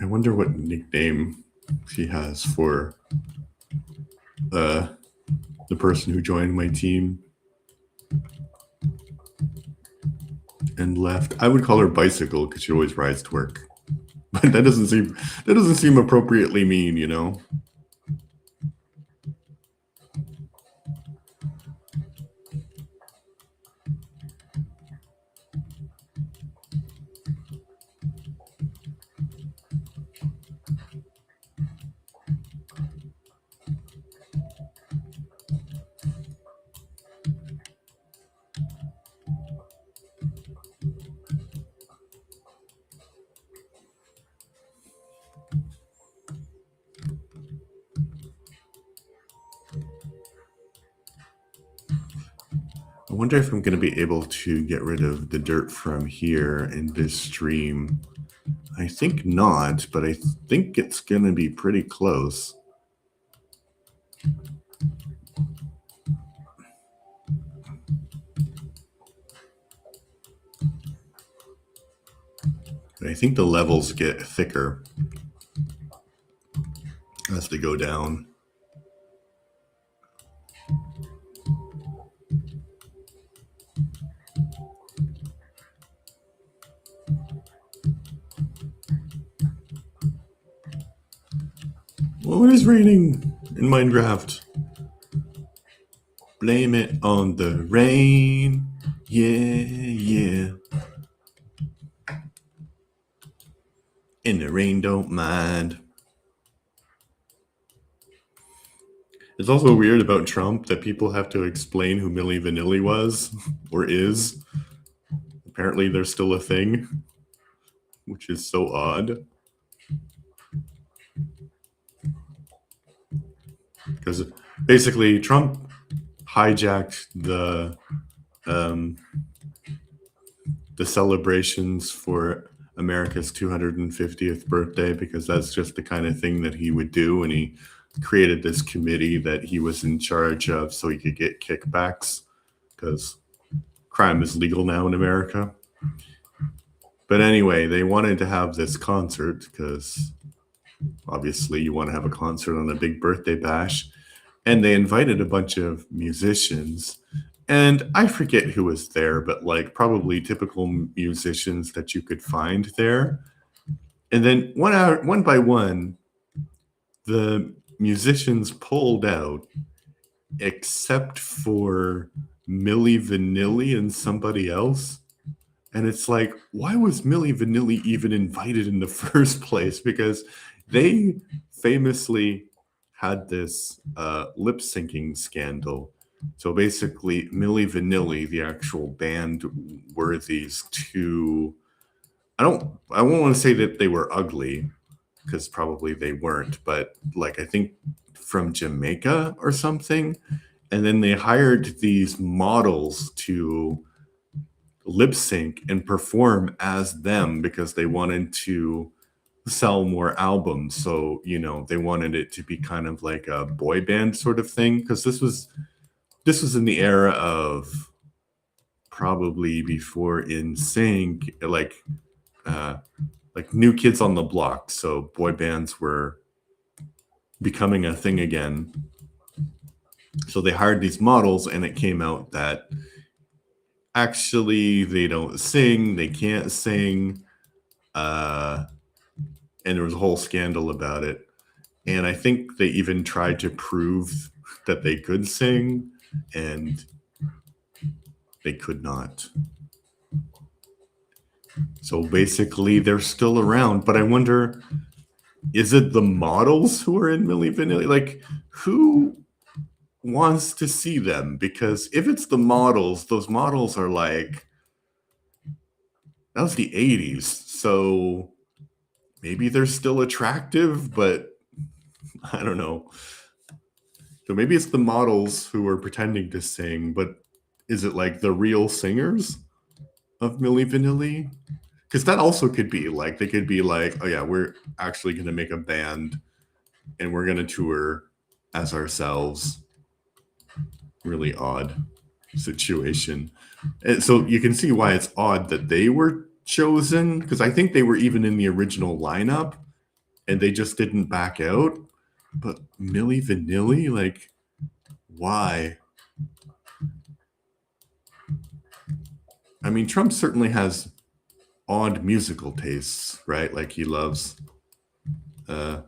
I wonder what nickname she has for uh, the person who joined my team and left. I would call her Bicycle because she always rides to work. But that doesn't seem appropriately mean, you know? I wonder if I'm going to be able to get rid of the dirt from here in this stream. I think not, but I think it's going to be pretty close. But I think the levels get thicker as they go down. Oh, it is raining in Minecraft. Blame it on the rain. Yeah. And the rain don't mind. It's also weird about Trump that people have to explain who Milli Vanilli was or is. Apparently, they're still a thing, which is so odd. Because basically, Trump hijacked the celebrations for America's 250th birthday because that's just the kind of thing that he would do, and he created this committee that he was in charge of so he could get kickbacks because crime is legal now in America. But anyway, they wanted to have this concert because obviously you want to have a concert on a big birthday bash, and they invited a bunch of musicians, and I forget who was there, but like probably typical musicians that you could find there. And then one by one, the musicians pulled out, except for Milli Vanilli and somebody else. And it's like, why was Milli Vanilli even invited in the first place? Because they famously had this lip syncing scandal. So basically, Milli Vanilli, the actual band, were these two. I won't want to say that they were ugly, because probably they weren't, but like I think from Jamaica or something. And then they hired these models to lip sync and perform as them because they wanted to sell more albums. So, they wanted it to be kind of like a boy band sort of thing, because this was in the era of probably before NSYNC, like New Kids on the Block. So boy bands were becoming a thing again. So they hired these models, and it came out that actually they don't sing, they can't sing, and there was a whole scandal about it. And I think they even tried to prove that they could sing, and they could not. So basically, they're still around. But I wonder, is it the models who are in Milli Vanilli? Like, who wants to see them? Because if it's the models, those models are like, that was the 80s. So maybe they're still attractive, but I don't know. So maybe it's the models who are pretending to sing, but is it like the real singers of Milli Vanilli? Because that also could be like, they could be like, oh yeah, we're actually going to make a band and we're going to tour as ourselves. Really odd situation. And so you can see why it's odd that they were chosen, because I think they were even in the original lineup and they just didn't back out. But Milli Vanilli, like, why? I mean, Trump certainly has odd musical tastes, right? Like he loves the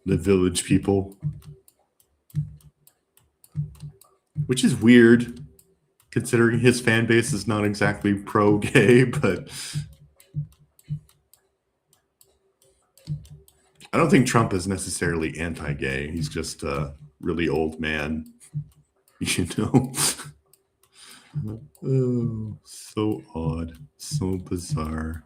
Village People, which is weird considering his fan base is not exactly pro-gay, but I don't think Trump is necessarily anti-gay. He's just a really old man, you know? Oh, so odd, so bizarre.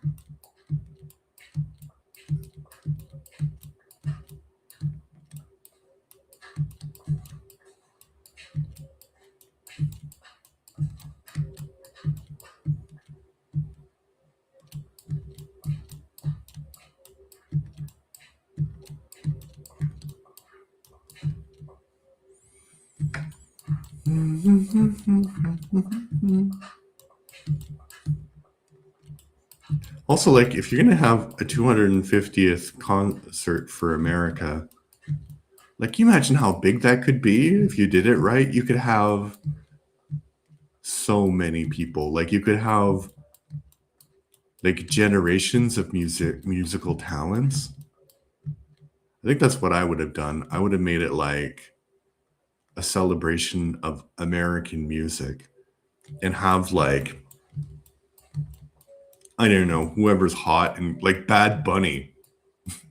Also, like, if you're gonna have a 250th concert for America, like, can you imagine how big that could be if you did it right? You could have so many people. Like, you could have like generations of musical talents. I think that's what I would have done. I would have made it like a celebration of American music and have like, I don't know, whoever's hot and like Bad Bunny.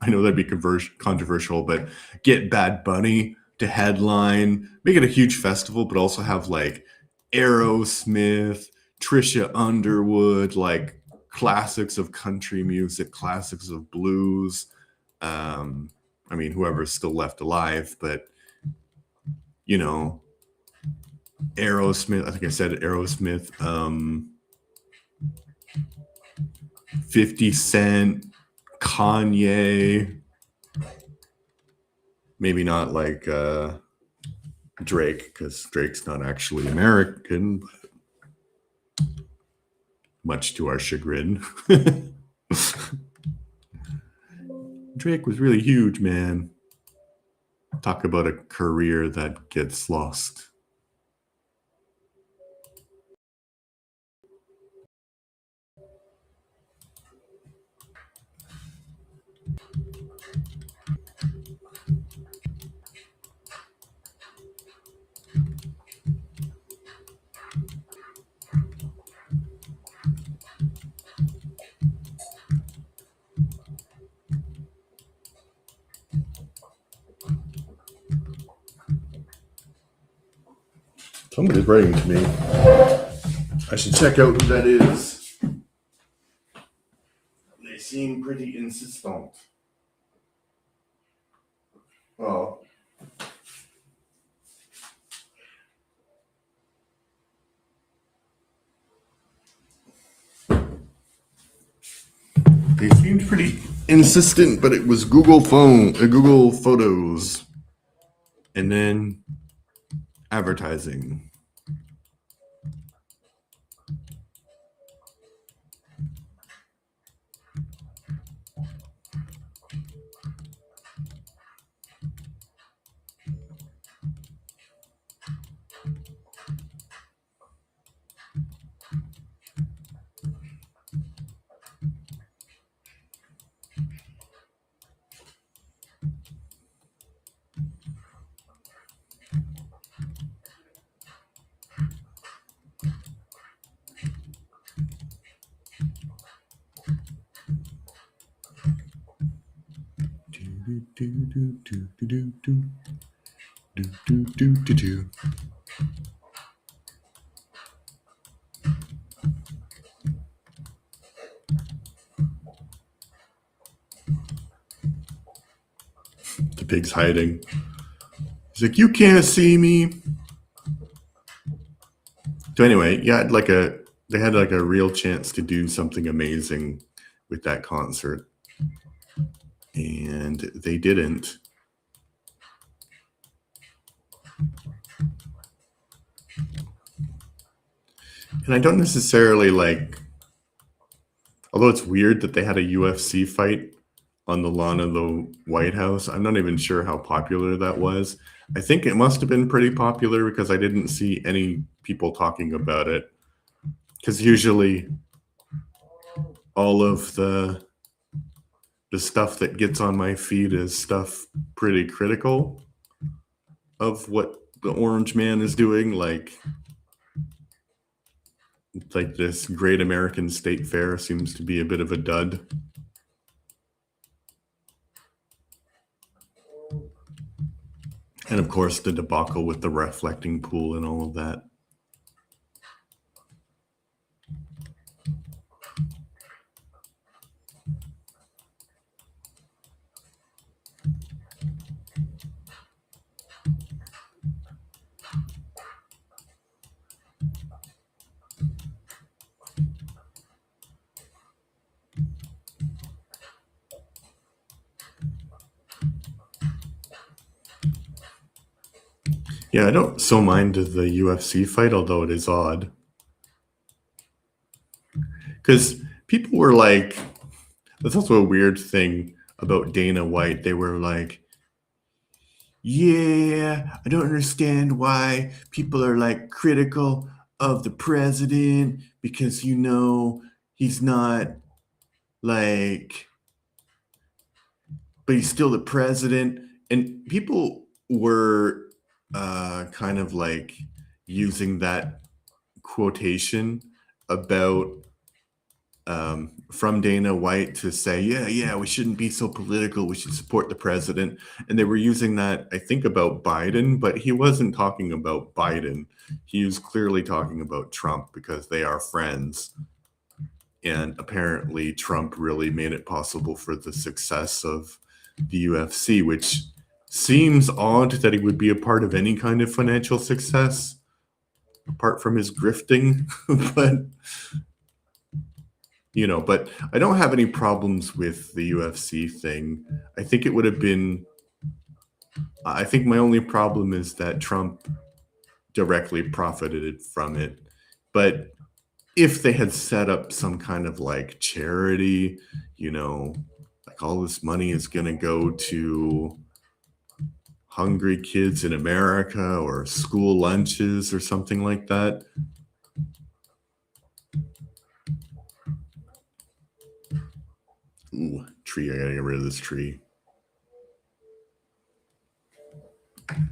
I know that'd be controversial, but get Bad Bunny to headline, make it a huge festival, but also have like Aerosmith, Trisha Underwood, like classics of country music, classics of blues. Um, I mean, whoever's still left alive, but you know, Aerosmith. I think I said Aerosmith. 50 Cent, Kanye. Maybe not like Drake, because Drake's not actually American, much to our chagrin. Drake was really huge, man. Talk about a career that gets lost. Somebody's writing to me. I should check out who that is. They seem pretty insistent. Well, they seemed pretty insistent, but it was Google Photos, and then advertising. The pig's hiding. He's like, "You can't see me." So anyway, yeah, they had like a real chance to do something amazing with that concert, and they didn't. And I don't necessarily like, although it's weird that they had a UFC fight on the lawn of the White House. I'm not even sure how popular that was. I think it must have been pretty popular because I didn't see any people talking about it. Because usually all of the stuff that gets on my feed is stuff pretty critical of what the Orange Man is doing, like this Great American State Fair seems to be a bit of a dud. And of course, the debacle with the reflecting pool and all of that. Yeah, I don't so mind the UFC fight, although it is odd. Because people were like, that's also a weird thing about Dana White. They were like, yeah, I don't understand why people are like critical of the president because, he's not like, but he's still the president. And people were kind of like using that quotation about from Dana White to say, yeah, we shouldn't be so political. We should support the president. And they were using that, I think, about Biden, but he wasn't talking about Biden. He was clearly talking about Trump because they are friends. And apparently, Trump really made it possible for the success of the UFC, which seems odd that he would be a part of any kind of financial success apart from his grifting. but but I don't have any problems with the UFC thing. I think it would have been, I think my only problem is that Trump directly profited from it. But if they had set up some kind of like charity, like all this money is going to go to hungry kids in America or school lunches or something like that. Ooh, tree. I got to get rid of this tree. And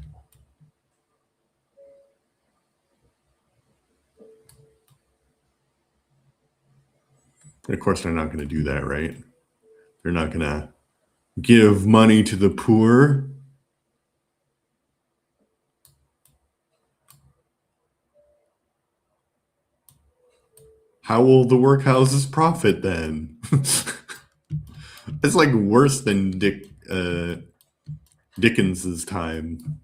of course, they're not going to do that, right? They're not going to give money to the poor. How will the workhouses profit then? It's like worse than Dickens's time.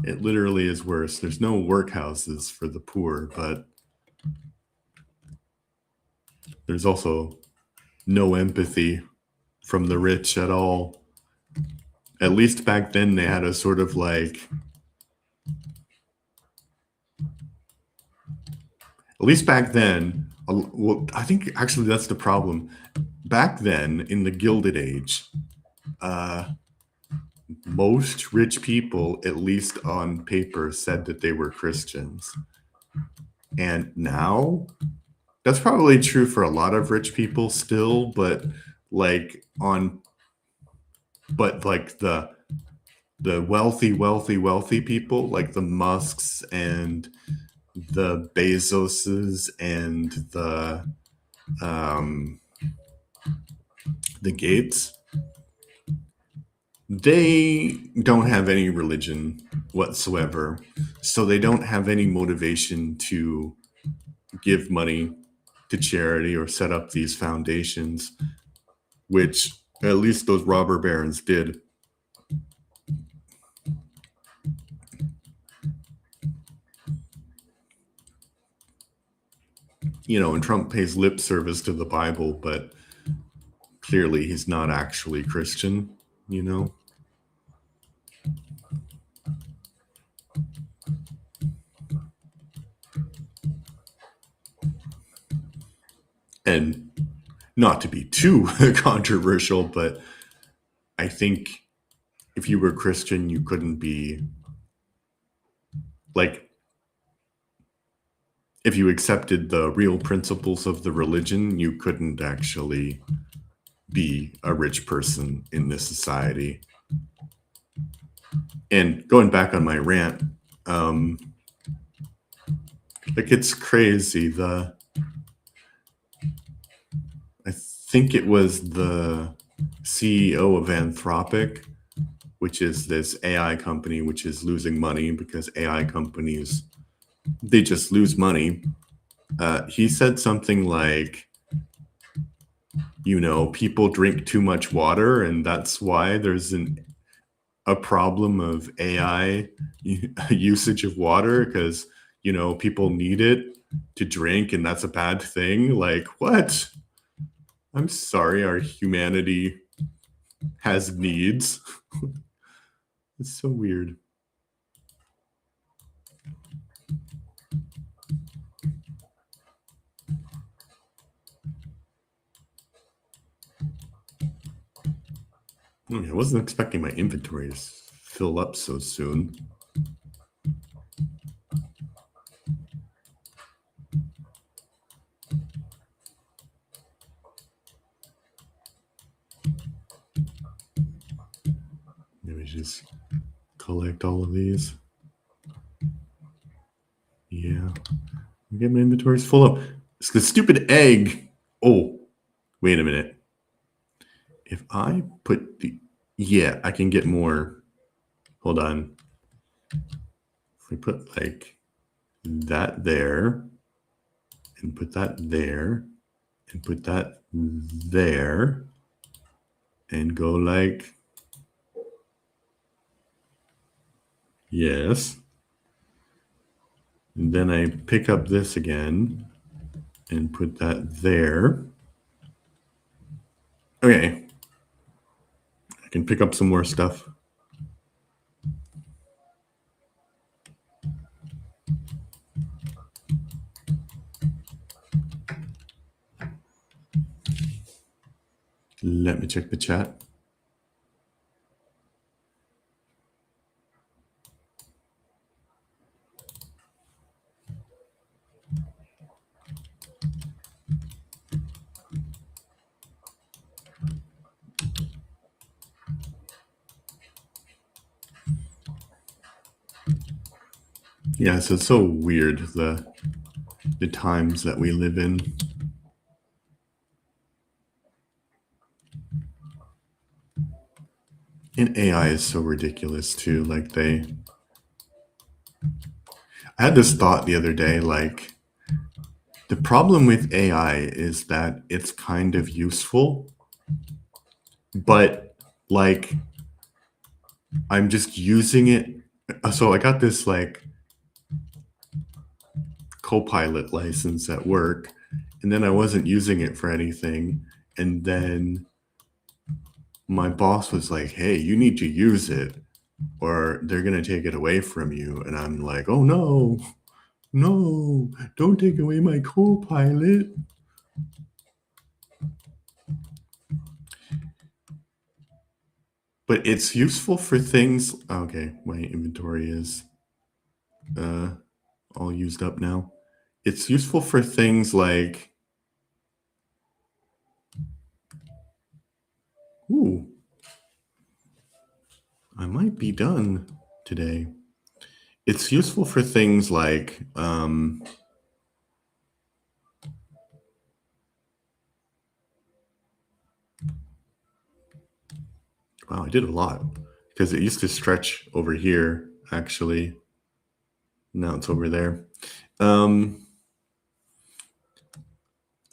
It literally is worse. There's no workhouses for the poor, but there's also no empathy from the rich at all. At least back then, they had a sort of like, at least back then, well, I think actually that's the problem. Back then, in the Gilded Age, most rich people, at least on paper, said that they were Christians. And now, that's probably true for a lot of rich people still, but like on, but like the wealthy people, like the Musks and the Bezoses and um, the Gates, they don't have any religion whatsoever. So they don't have any motivation to give money to charity or set up these foundations, which at least those robber barons did. And Trump pays lip service to the Bible, but clearly he's not actually Christian, you know? And not to be too controversial, but I think if you were Christian, you couldn't be like, if you accepted the real principles of the religion, you couldn't actually be a rich person in this society. And going back on my rant, like it's crazy. I think it was the CEO of Anthropic, which is this AI company, which is losing money because AI companies, they just lose money. He said something like, people drink too much water, and that's why there's a problem of AI usage of water because, people need it to drink, and that's a bad thing. Like, what? I'm sorry, our humanity has needs. It's so weird. Okay, I wasn't expecting my inventory to fill up so soon. Maybe just collect all of these. Yeah. Get my inventories full up. It's the stupid egg. Oh, wait a minute. If I put the... Yeah, I can get more. Hold on. If we put like that there, and put that there, and put that there, and go like... Yes. And then I pick up this again and put that there. Okay. I can pick up some more stuff. Let me check the chat. Yeah, so it's so weird, the times that we live in. And AI is so ridiculous too. Like I had this thought the other day, like the problem with AI is that it's kind of useful, but like I'm just using it. So I got this like Copilot license at work, and then I wasn't using it for anything. And then my boss was like, hey, you need to use it or they're going to take it away from you. And I'm like, oh no, no, don't take away my Copilot. But it's useful for things. Okay, my inventory is all used up now. It's useful for things like, ooh, I might be done today. It's useful for things like, wow, I did a lot because it used to stretch over here, actually. Now it's over there.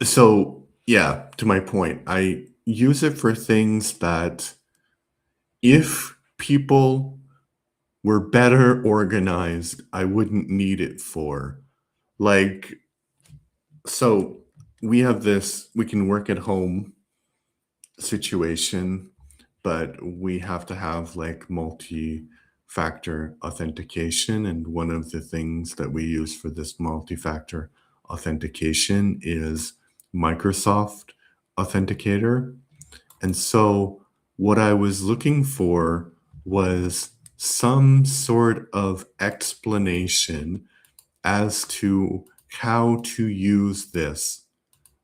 So, yeah, to my point, I use it for things that if people were better organized, I wouldn't need it for. Like, so we have this, we can work at home situation, but we have to have like multi-factor authentication. And one of the things that we use for this multi-factor authentication is Microsoft Authenticator. And so what I was looking for was some sort of explanation as to how to use this,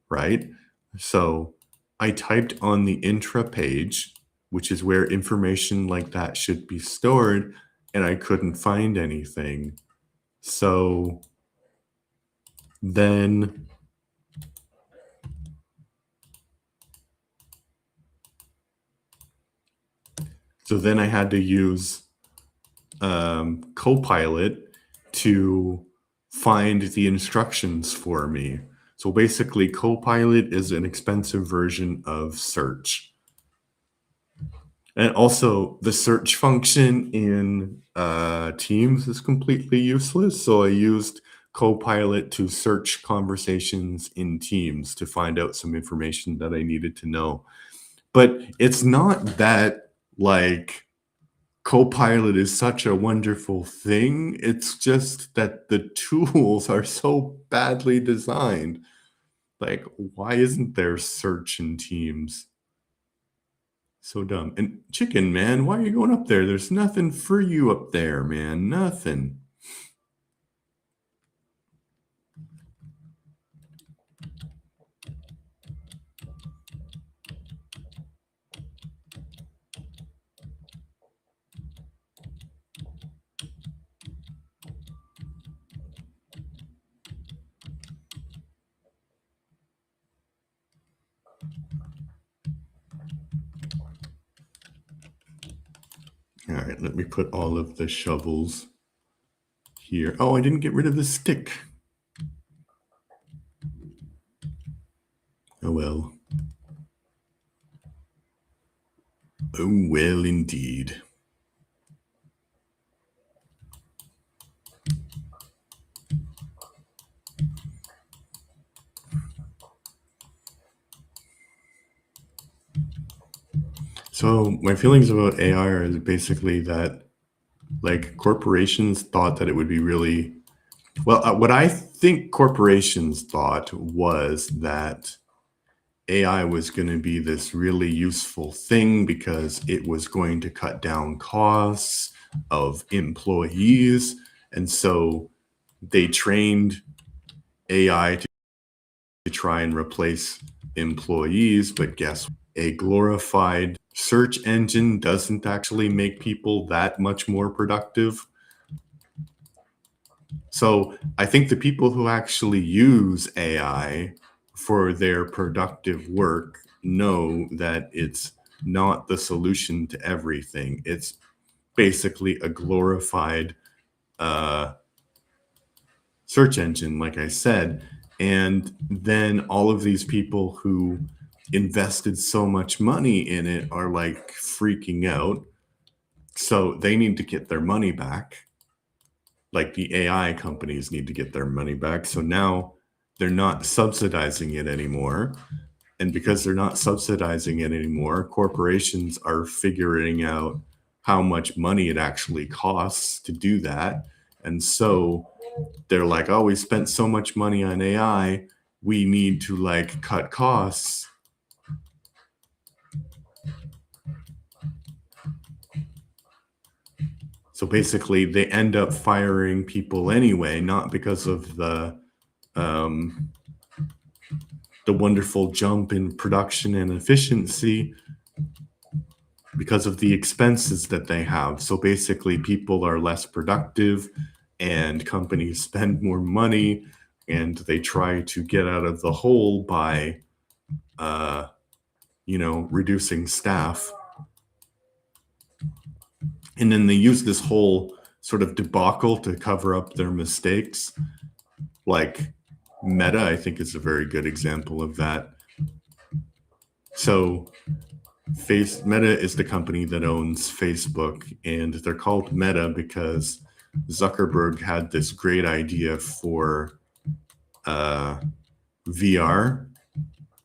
right? So I typed on the intra page, which is where information like that should be stored, and I couldn't find anything. So then I had to use Copilot to find the instructions for me. So basically, Copilot is an expensive version of search. And also, the search function in Teams is completely useless. So I used Copilot to search conversations in Teams to find out some information that I needed to know. But it's not that like Copilot is such a wonderful thing. It's just that the tools are so badly designed. Like, why isn't there search in Teams? So dumb. And chicken, man, why are you going up there? There's nothing for you up there, man. Nothing. All right, let me put all of the shovels here. Oh, I didn't get rid of the stick. Oh well. Oh well, indeed. So my feelings about AI are basically that, like, corporations thought that it would be really well. What I think corporations thought was that AI was going to be this really useful thing because it was going to cut down costs of employees, and so they trained AI to try and replace employees. But guess what? A glorified search engine doesn't actually make people that much more productive. So I think the people who actually use AI for their productive work know that it's not the solution to everything. It's basically a glorified uh, search engine, like I said. And then all of these people who invested so much money in it are like freaking out. So they need to get their money back. Like the AI companies need to get their money back. So now they're not subsidizing it anymore. And because they're not subsidizing it anymore, corporations are figuring out how much money it actually costs to do that. And so they're like, oh, we spent so much money on AI, we need to like cut costs. So basically, they end up firing people anyway, not because of the wonderful jump in production and efficiency, because of the expenses that they have. So basically, people are less productive and companies spend more money and they try to get out of the hole by, reducing staff. And then they use this whole sort of debacle to cover up their mistakes. Like Meta, I think, is a very good example of that. So Meta is the company that owns Facebook, and they're called Meta because Zuckerberg had this great idea for VR,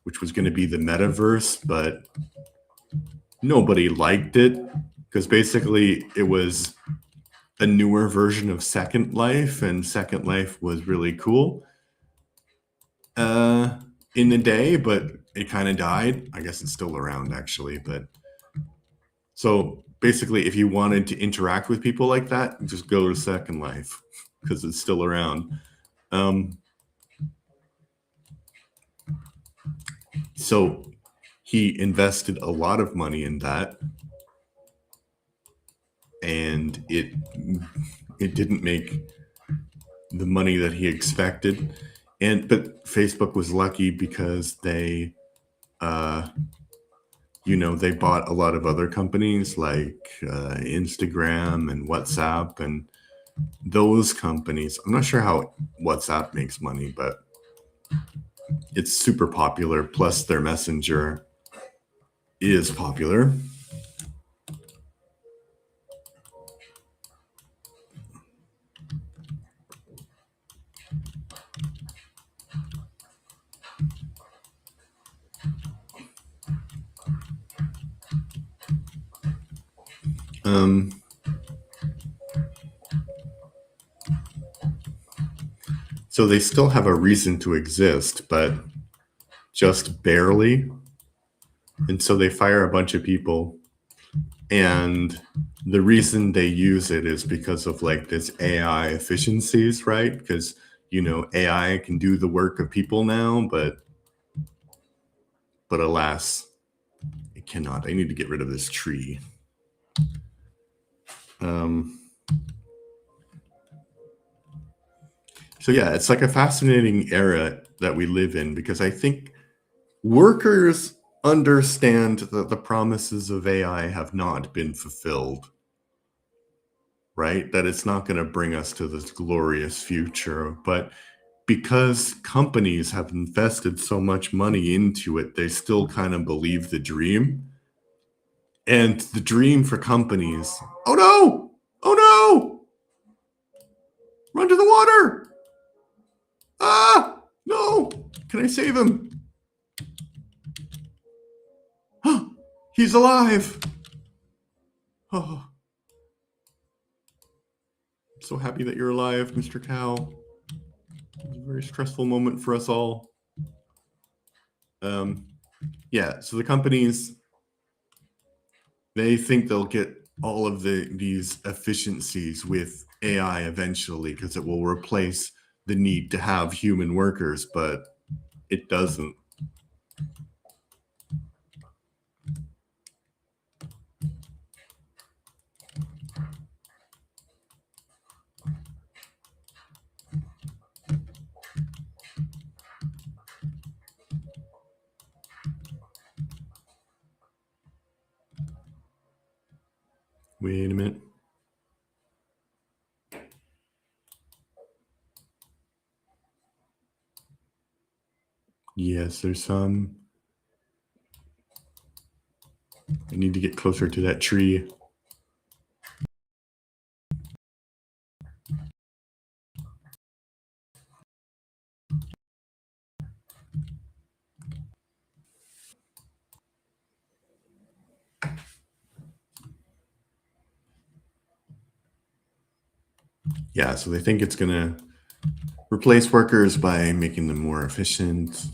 which was going to be the metaverse, but nobody liked it because basically it was a newer version of Second Life, and Second Life was really cool in the day, but it kind of died. I guess it's still around actually, but so basically, if you wanted to interact with people like that, just go to Second Life because it's still around. So he invested a lot of money in that, and it didn't make the money that he expected. But Facebook was lucky because they they bought a lot of other companies like Instagram and WhatsApp, and those companies. I'm not sure how WhatsApp makes money, but it's super popular. Plus, their messenger is popular. So they still have a reason to exist, but just barely. And so they fire a bunch of people. And the reason they use it is because of like this AI efficiencies, right? Because, AI can do the work of people now, but alas, it cannot. I need to get rid of this tree. So yeah, it's like a fascinating era that we live in, because I think workers understand that the promises of AI have not been fulfilled, right? That it's not going to bring us to this glorious future. But because companies have invested so much money into it, they still kind of believe the dream. And the dream for companies, oh no! Oh no! Run to the water! Ah! No! Can I save him? He's alive! Oh, I'm so happy that you're alive, Mr. Cow. It's a very stressful moment for us all. Yeah, so the companies, they think they'll get all of these efficiencies with AI eventually, because it will replace the need to have human workers, but it doesn't. Wait a minute. Yes, there's some. I need to get closer to that tree. Yeah, so they think it's going to replace workers by making them more efficient,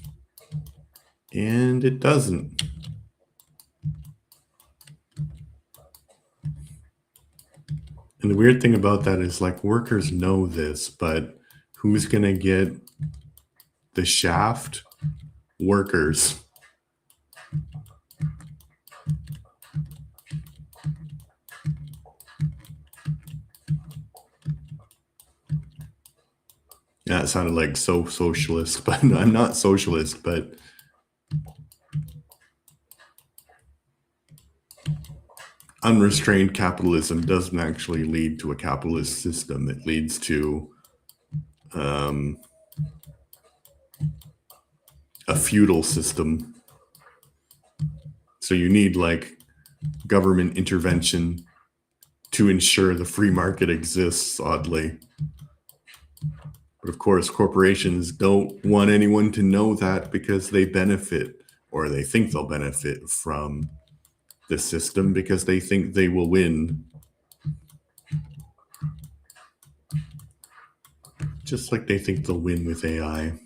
and it doesn't. And the weird thing about that is, like, workers know this, but who's going to get the shaft? Workers. Yeah, it sounded like so socialist, but I'm not socialist, but unrestrained capitalism doesn't actually lead to a capitalist system. It leads to a feudal system. So you need like government intervention to ensure the free market exists, oddly. But of course, corporations don't want anyone to know that, because they benefit, or they think they'll benefit from the system, because they think they will win. Just like they think they'll win with AI.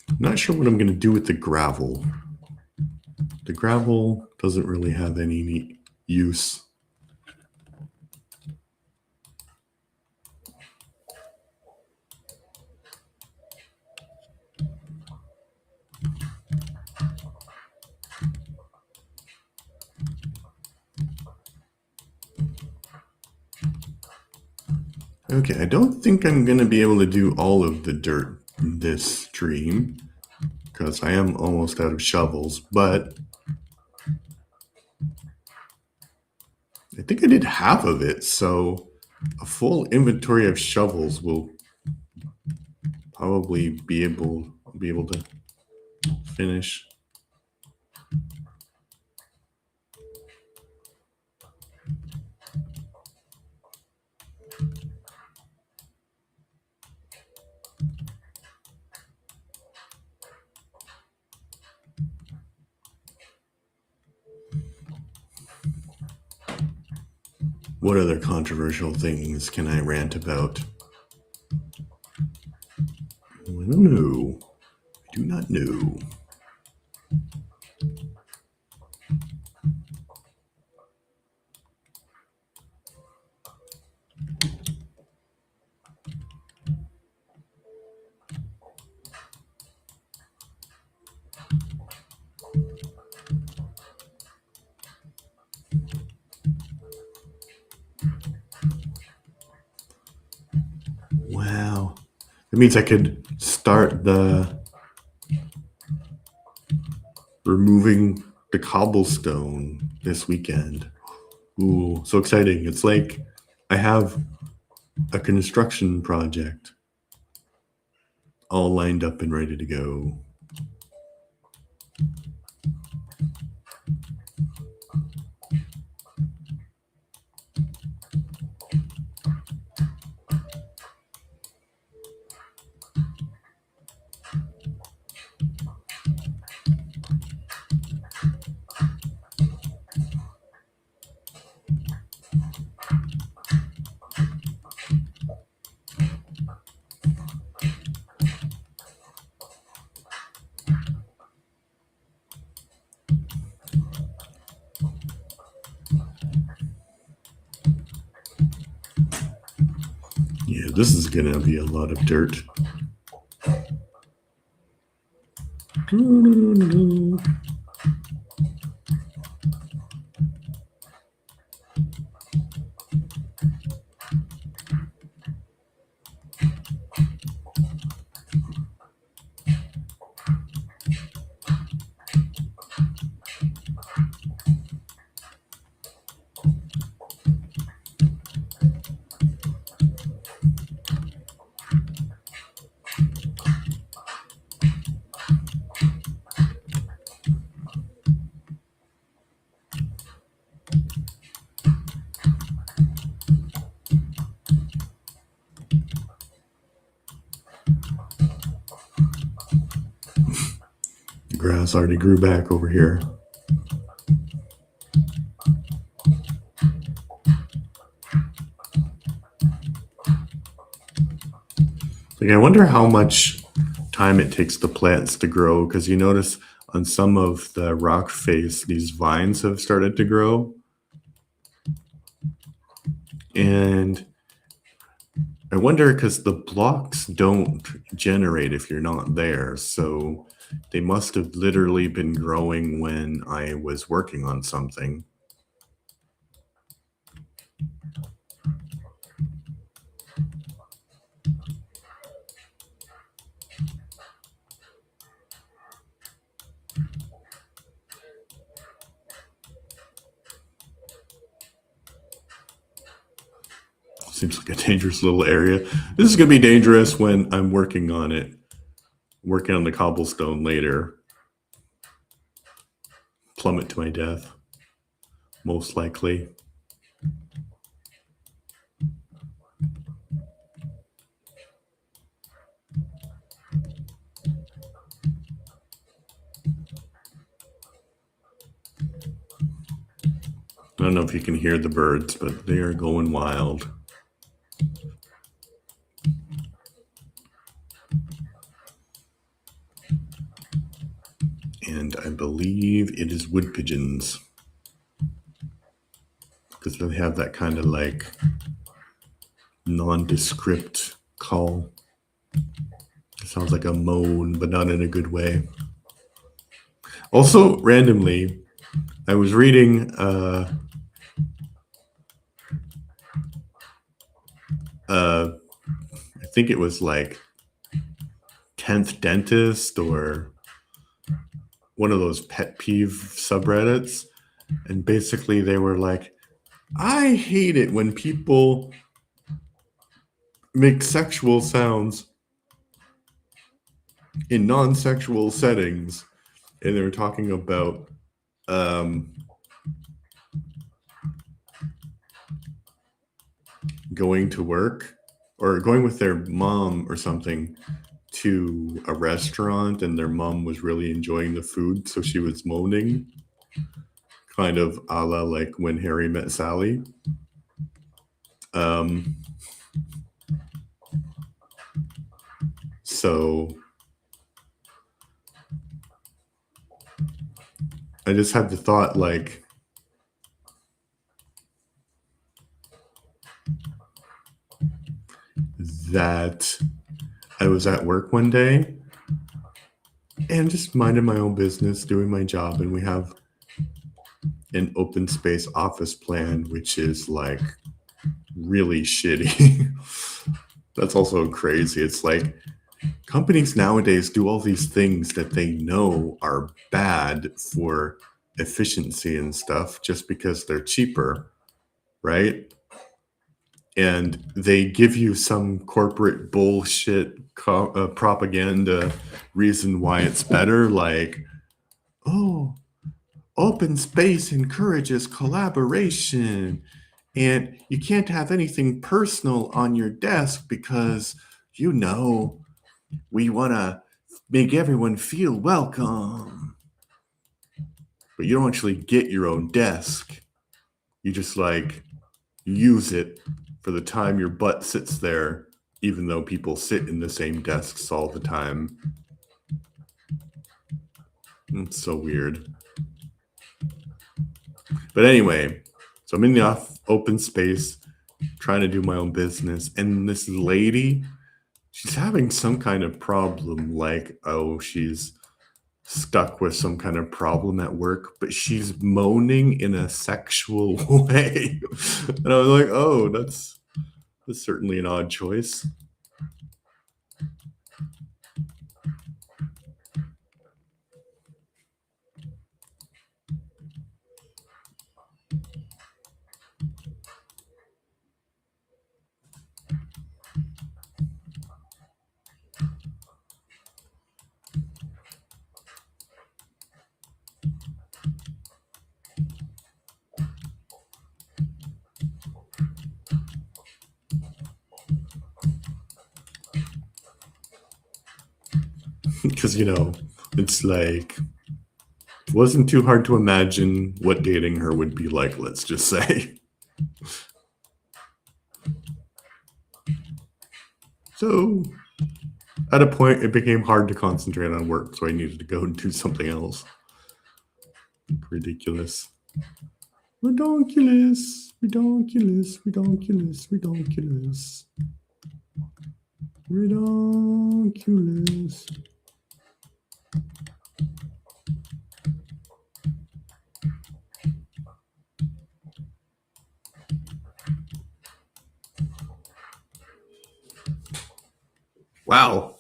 I'm not sure what I'm going to do with the gravel. The gravel doesn't really have any use. Okay, I don't think I'm going to be able to do all of the dirt this stream, because I am almost out of shovels, but I think I did half of it, so a full inventory of shovels will probably be able to finish. What other controversial things can I rant about? I don't know. I do not know. Wow. That means I could start the removing the cobblestone this weekend. Ooh, so exciting. It's like I have a construction project all lined up and ready to go. Yeah, this is gonna be a lot of dirt. The grass already grew back over here. Like, I wonder how much time it takes the plants to grow, because you notice on some of the rock face, these vines have started to grow. And I wonder because the blocks don't generate if you're not there. So they must have literally been growing when I was working on something. Seems like a dangerous little area. This is going to be dangerous when I'm working on it, working on the cobblestone later. Plummet to my death, most likely. I don't know if you can hear the birds, but they are going wild. And I believe it is wood pigeons, because they have that kind of like nondescript call. It sounds like a moan, but not in a good way. Also, randomly, I was reading I think it was like 10th Dentist or one of those pet peeve subreddits. And basically they were like, I hate it when people make sexual sounds in non-sexual settings. And they were talking about going to work or going with their mom or something to a restaurant, and their mom was really enjoying the food, so she was moaning, kind of a la like When Harry Met Sally. So I just had the thought, like, that I was at work one day and just minding my own business, doing my job, and we have an open space office plan, which is like really shitty. That's also crazy. It's like companies nowadays do all these things that they know are bad for efficiency and stuff just because they're cheaper, right? And they give you some corporate bullshit propaganda reason why it's better, like, oh, open space encourages collaboration, and you can't have anything personal on your desk because, you know, we want to make everyone feel welcome. But you don't actually get your own desk. You just like use it for the time your butt sits there, even though people sit in the same desks all the time. It's so weird. But anyway, so I'm in the open space trying to do my own business, and this lady, she's having some kind of problem, like, oh, she's stuck with some kind of problem at work, but she's moaning in a sexual way. And I was like, oh, that's certainly an odd choice. Because, you know, it's like, it wasn't too hard to imagine what dating her would be like, let's just say. So at a point, it became hard to concentrate on work, so I needed to go and do something else. Ridiculous. Redonkulous, redonkulous, redonkulous, redonkulous. Redonkulous. Wow.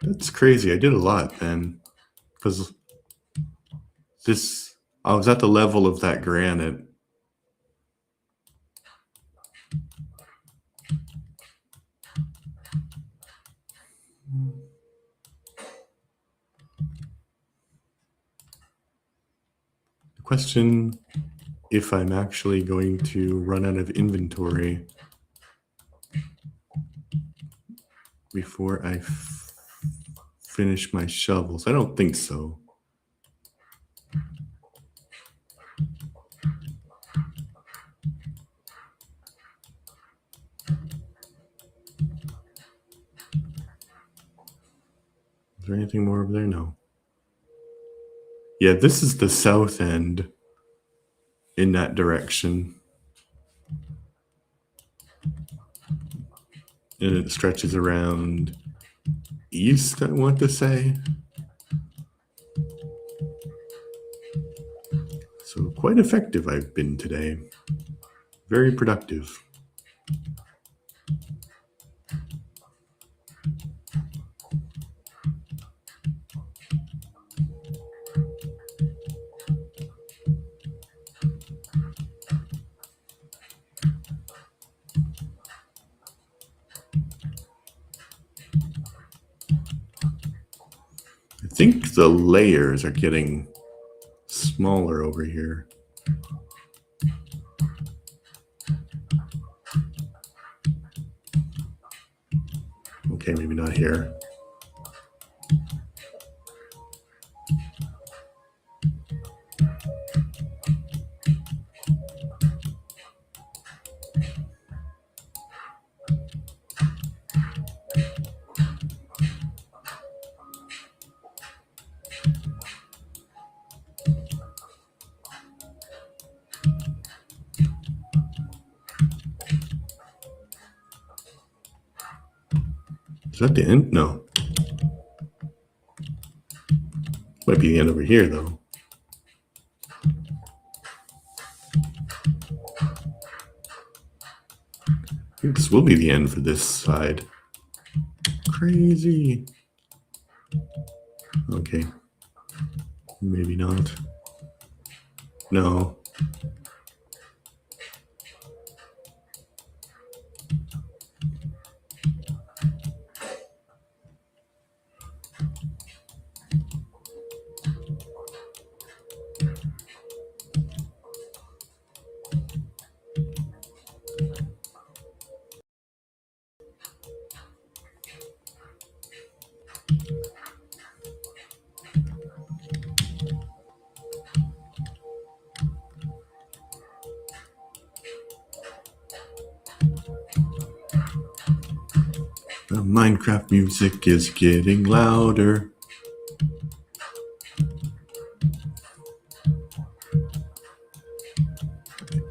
That's crazy. I did a lot then. Because I was at the level of that granite. The question, if I'm actually going to run out of inventory before I finish my shovels. I don't think so. Is there anything more over there? No. Yeah, this is the south end in that direction. And it stretches around east, I want to say. So quite effective I've been today. Very productive. I think the layers are getting smaller over here. Okay, maybe not here. Is that the end? No. Might be the end over here, though. I think this will be the end for this side. Crazy. Okay. Maybe not. No. The Minecraft music is getting louder.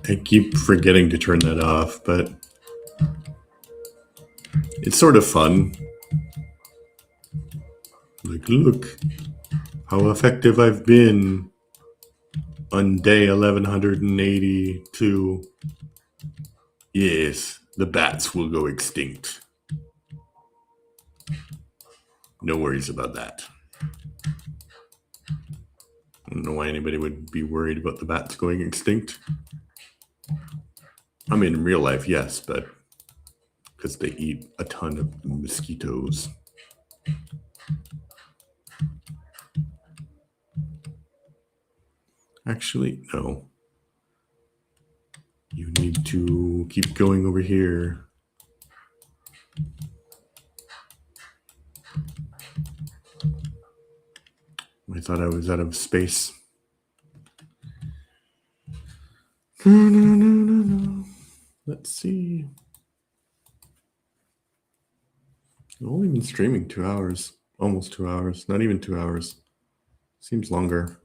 I keep forgetting to turn that off, but it's sort of fun. Like, look how effective I've been on day 1182. Yes, the bats will go extinct. No worries about that. I don't know why anybody would be worried about the bats going extinct. I mean, in real life, yes, but because they eat a ton of mosquitoes. Actually, no. You need to keep going over here. I thought I was out of space. No. Let's see. I've only been streaming 2 hours. Almost 2 hours. Not even 2 hours. Seems longer.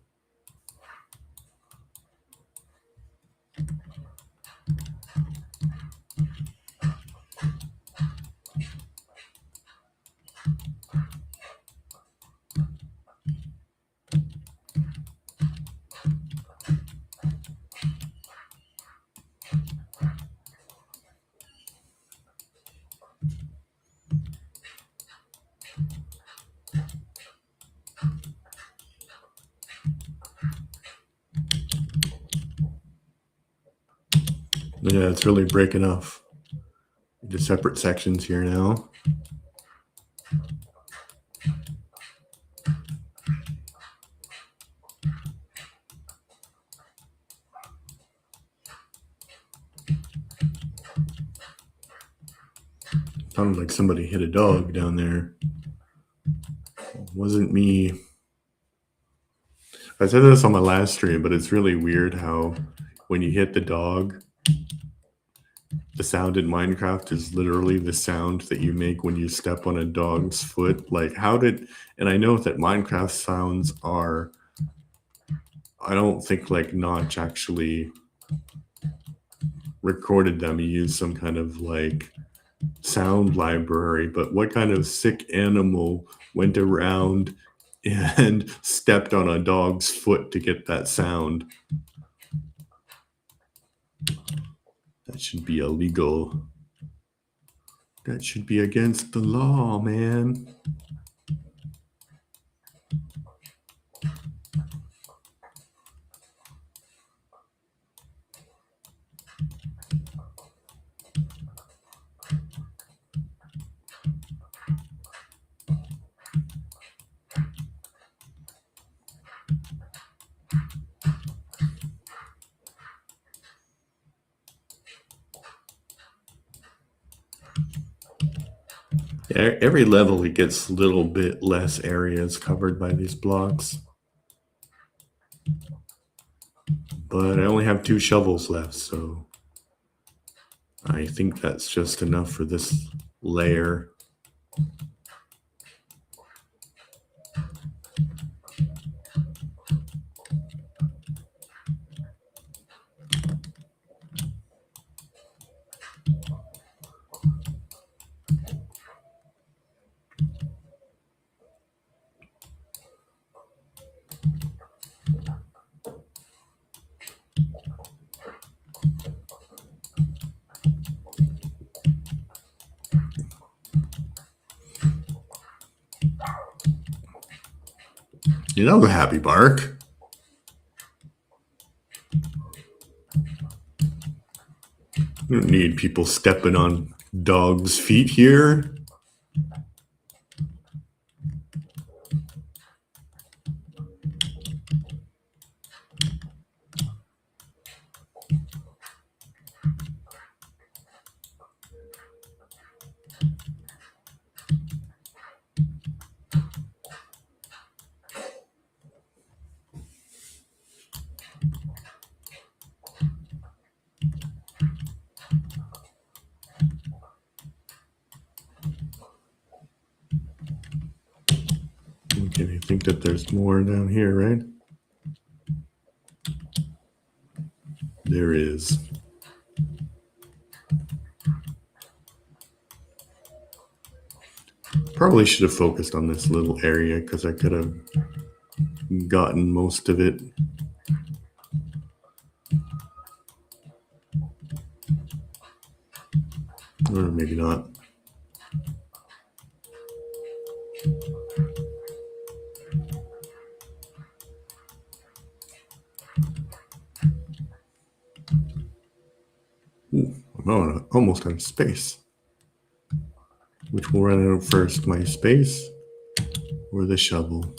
Yeah, it's really breaking off into separate sections here now. Sounded like somebody hit a dog down there. It wasn't me. I said this on my last stream, but it's really weird how when you hit the dog, the sound in Minecraft is literally the sound that you make when you step on a dog's foot. Like, and I know that Minecraft sounds are, I don't think like Notch actually recorded them. He used some kind of like sound library, but what kind of sick animal went around and stepped on a dog's foot to get that sound? That should be illegal. That should be against the law, man. Every level it gets a little bit less areas covered by these blocks. But I only have 2 shovels left, so I think that's just enough for this layer. You know, happy bark. We don't need people stepping on dogs' feet here. Okay, I think that there's more down here, right? There is. Probably should have focused on this little area because I could have gotten most of it. Or maybe not. Ooh, I'm almost out of space. Which will run out first, my space or the shovel?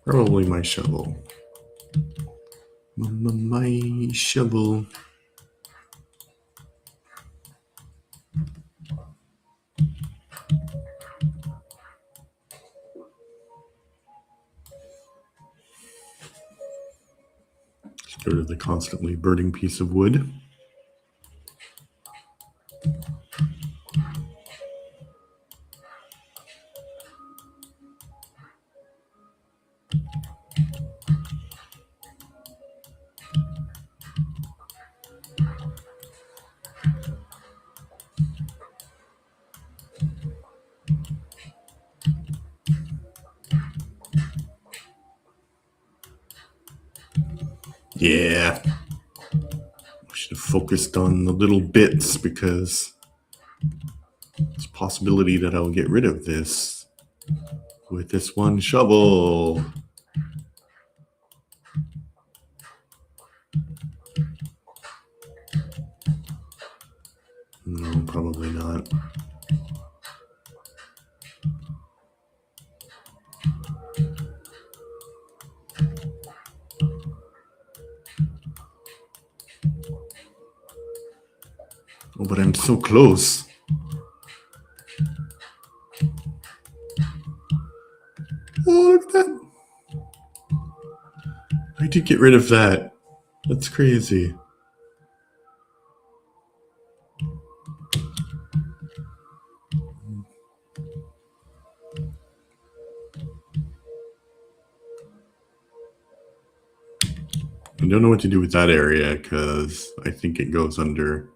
Probably my shovel. My shovel. Let's go to the constantly burning piece of wood. Yeah. I should have focused on the little bits because there's a possibility that I'll get rid of this with this one shovel. No, probably not. Oh, but I'm so close. Oh, look at that. I did get rid of that. That's crazy. I don't know what to do with that area because I think it goes under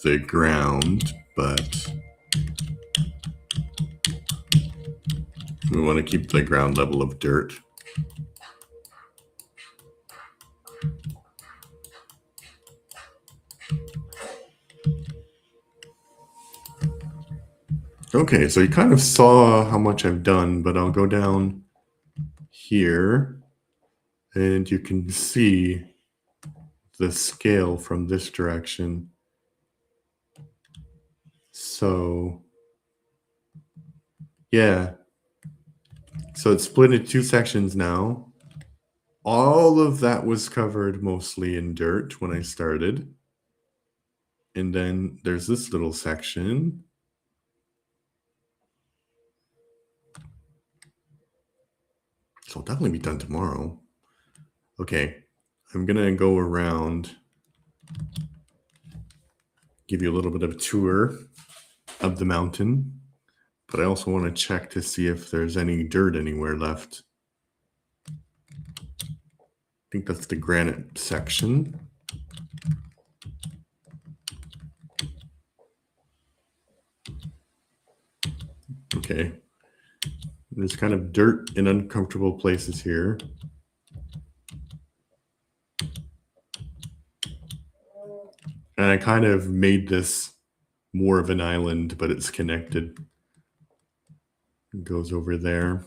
the ground, but we want to keep the ground level of dirt. Okay, so you kind of saw how much I've done, but I'll go down here and you can see the scale from this direction. So, yeah. So it's split into two sections now. All of that was covered mostly in dirt when I started. And then there's this little section. So I'll definitely be done tomorrow. Okay, I'm gonna go around, give you a little bit of a tour of the mountain, but I also want to check to see if there's any dirt anywhere left. I think that's the granite section. Okay. There's kind of dirt in uncomfortable places here. And I kind of made this more of an island, but it's connected. It goes over there.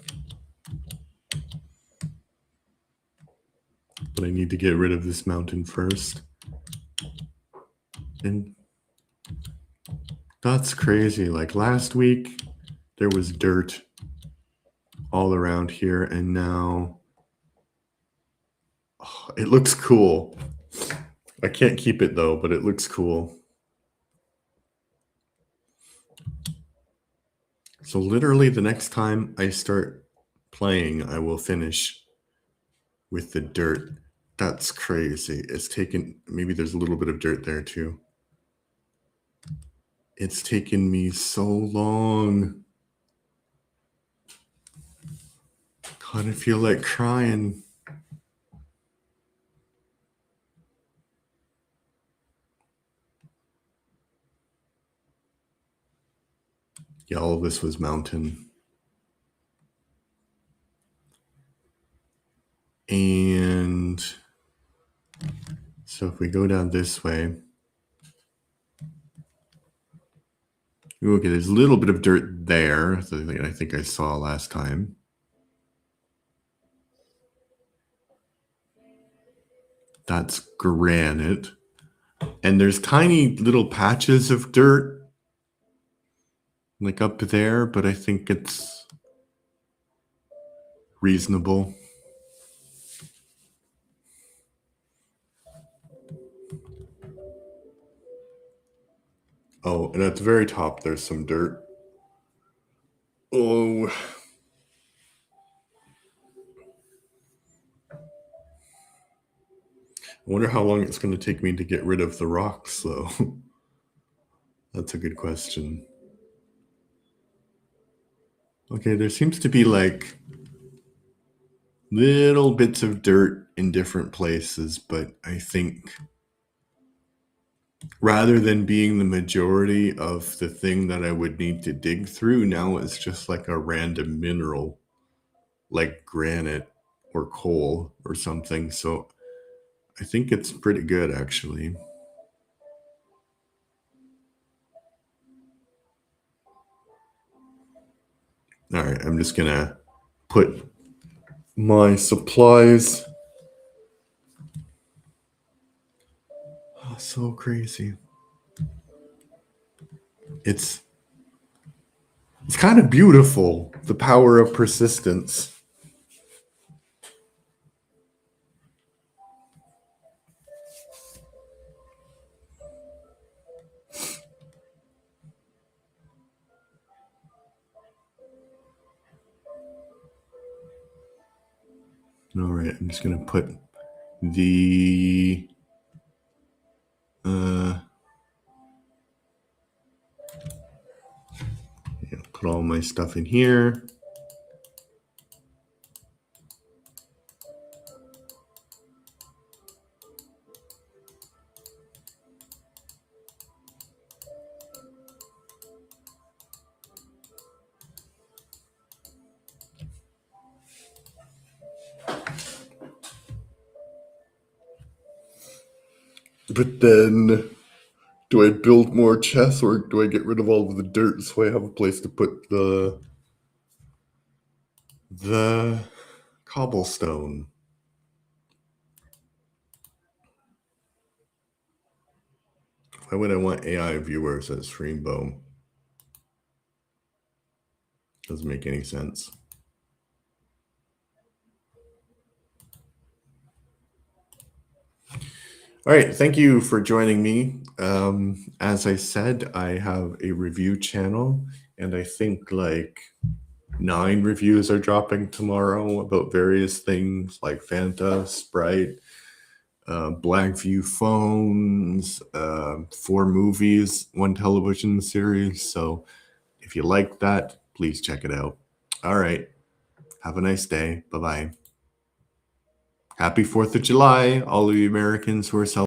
But I need to get rid of this mountain first. And that's crazy. Like last week, there was dirt all around here, and now it looks cool. I can't keep it though, but it looks cool. So literally the next time I start playing, I will finish with the dirt. That's crazy. It's taken, maybe there's a little bit of dirt there too. It's taken me so long. God, I feel like crying. Yeah, all of this was mountain. And so if we go down this way, okay, there's a little bit of dirt there that I think I saw last time. That's granite. And there's tiny little patches of dirt like up there, but I think it's reasonable. Oh, and at the very top, there's some dirt. Oh. I wonder how long it's going to take me to get rid of the rocks, though. That's a good question. Okay, there seems to be like little bits of dirt in different places, but I think rather than being the majority of the thing that I would need to dig through, now it's just like a random mineral, like granite or coal or something. So I think it's pretty good, actually. All right, I'm just gonna put my supplies. Oh, so crazy. It's kind of beautiful, the power of persistence. All right, I'm just gonna put the put all my stuff in here. But then, do I build more chests or do I get rid of all of the dirt so I have a place to put the cobblestone? Why would I want AI viewers as Streambo? Doesn't make any sense. All right, thank you for joining me. As I said, I have a review channel, and I think like 9 reviews are dropping tomorrow about various things like Fanta, Sprite, Blackview phones, 4 movies, 1 television series. So if you like that, please check it out. All right, have a nice day. Bye-bye. Happy 4th of July, all of you Americans who are celebrating.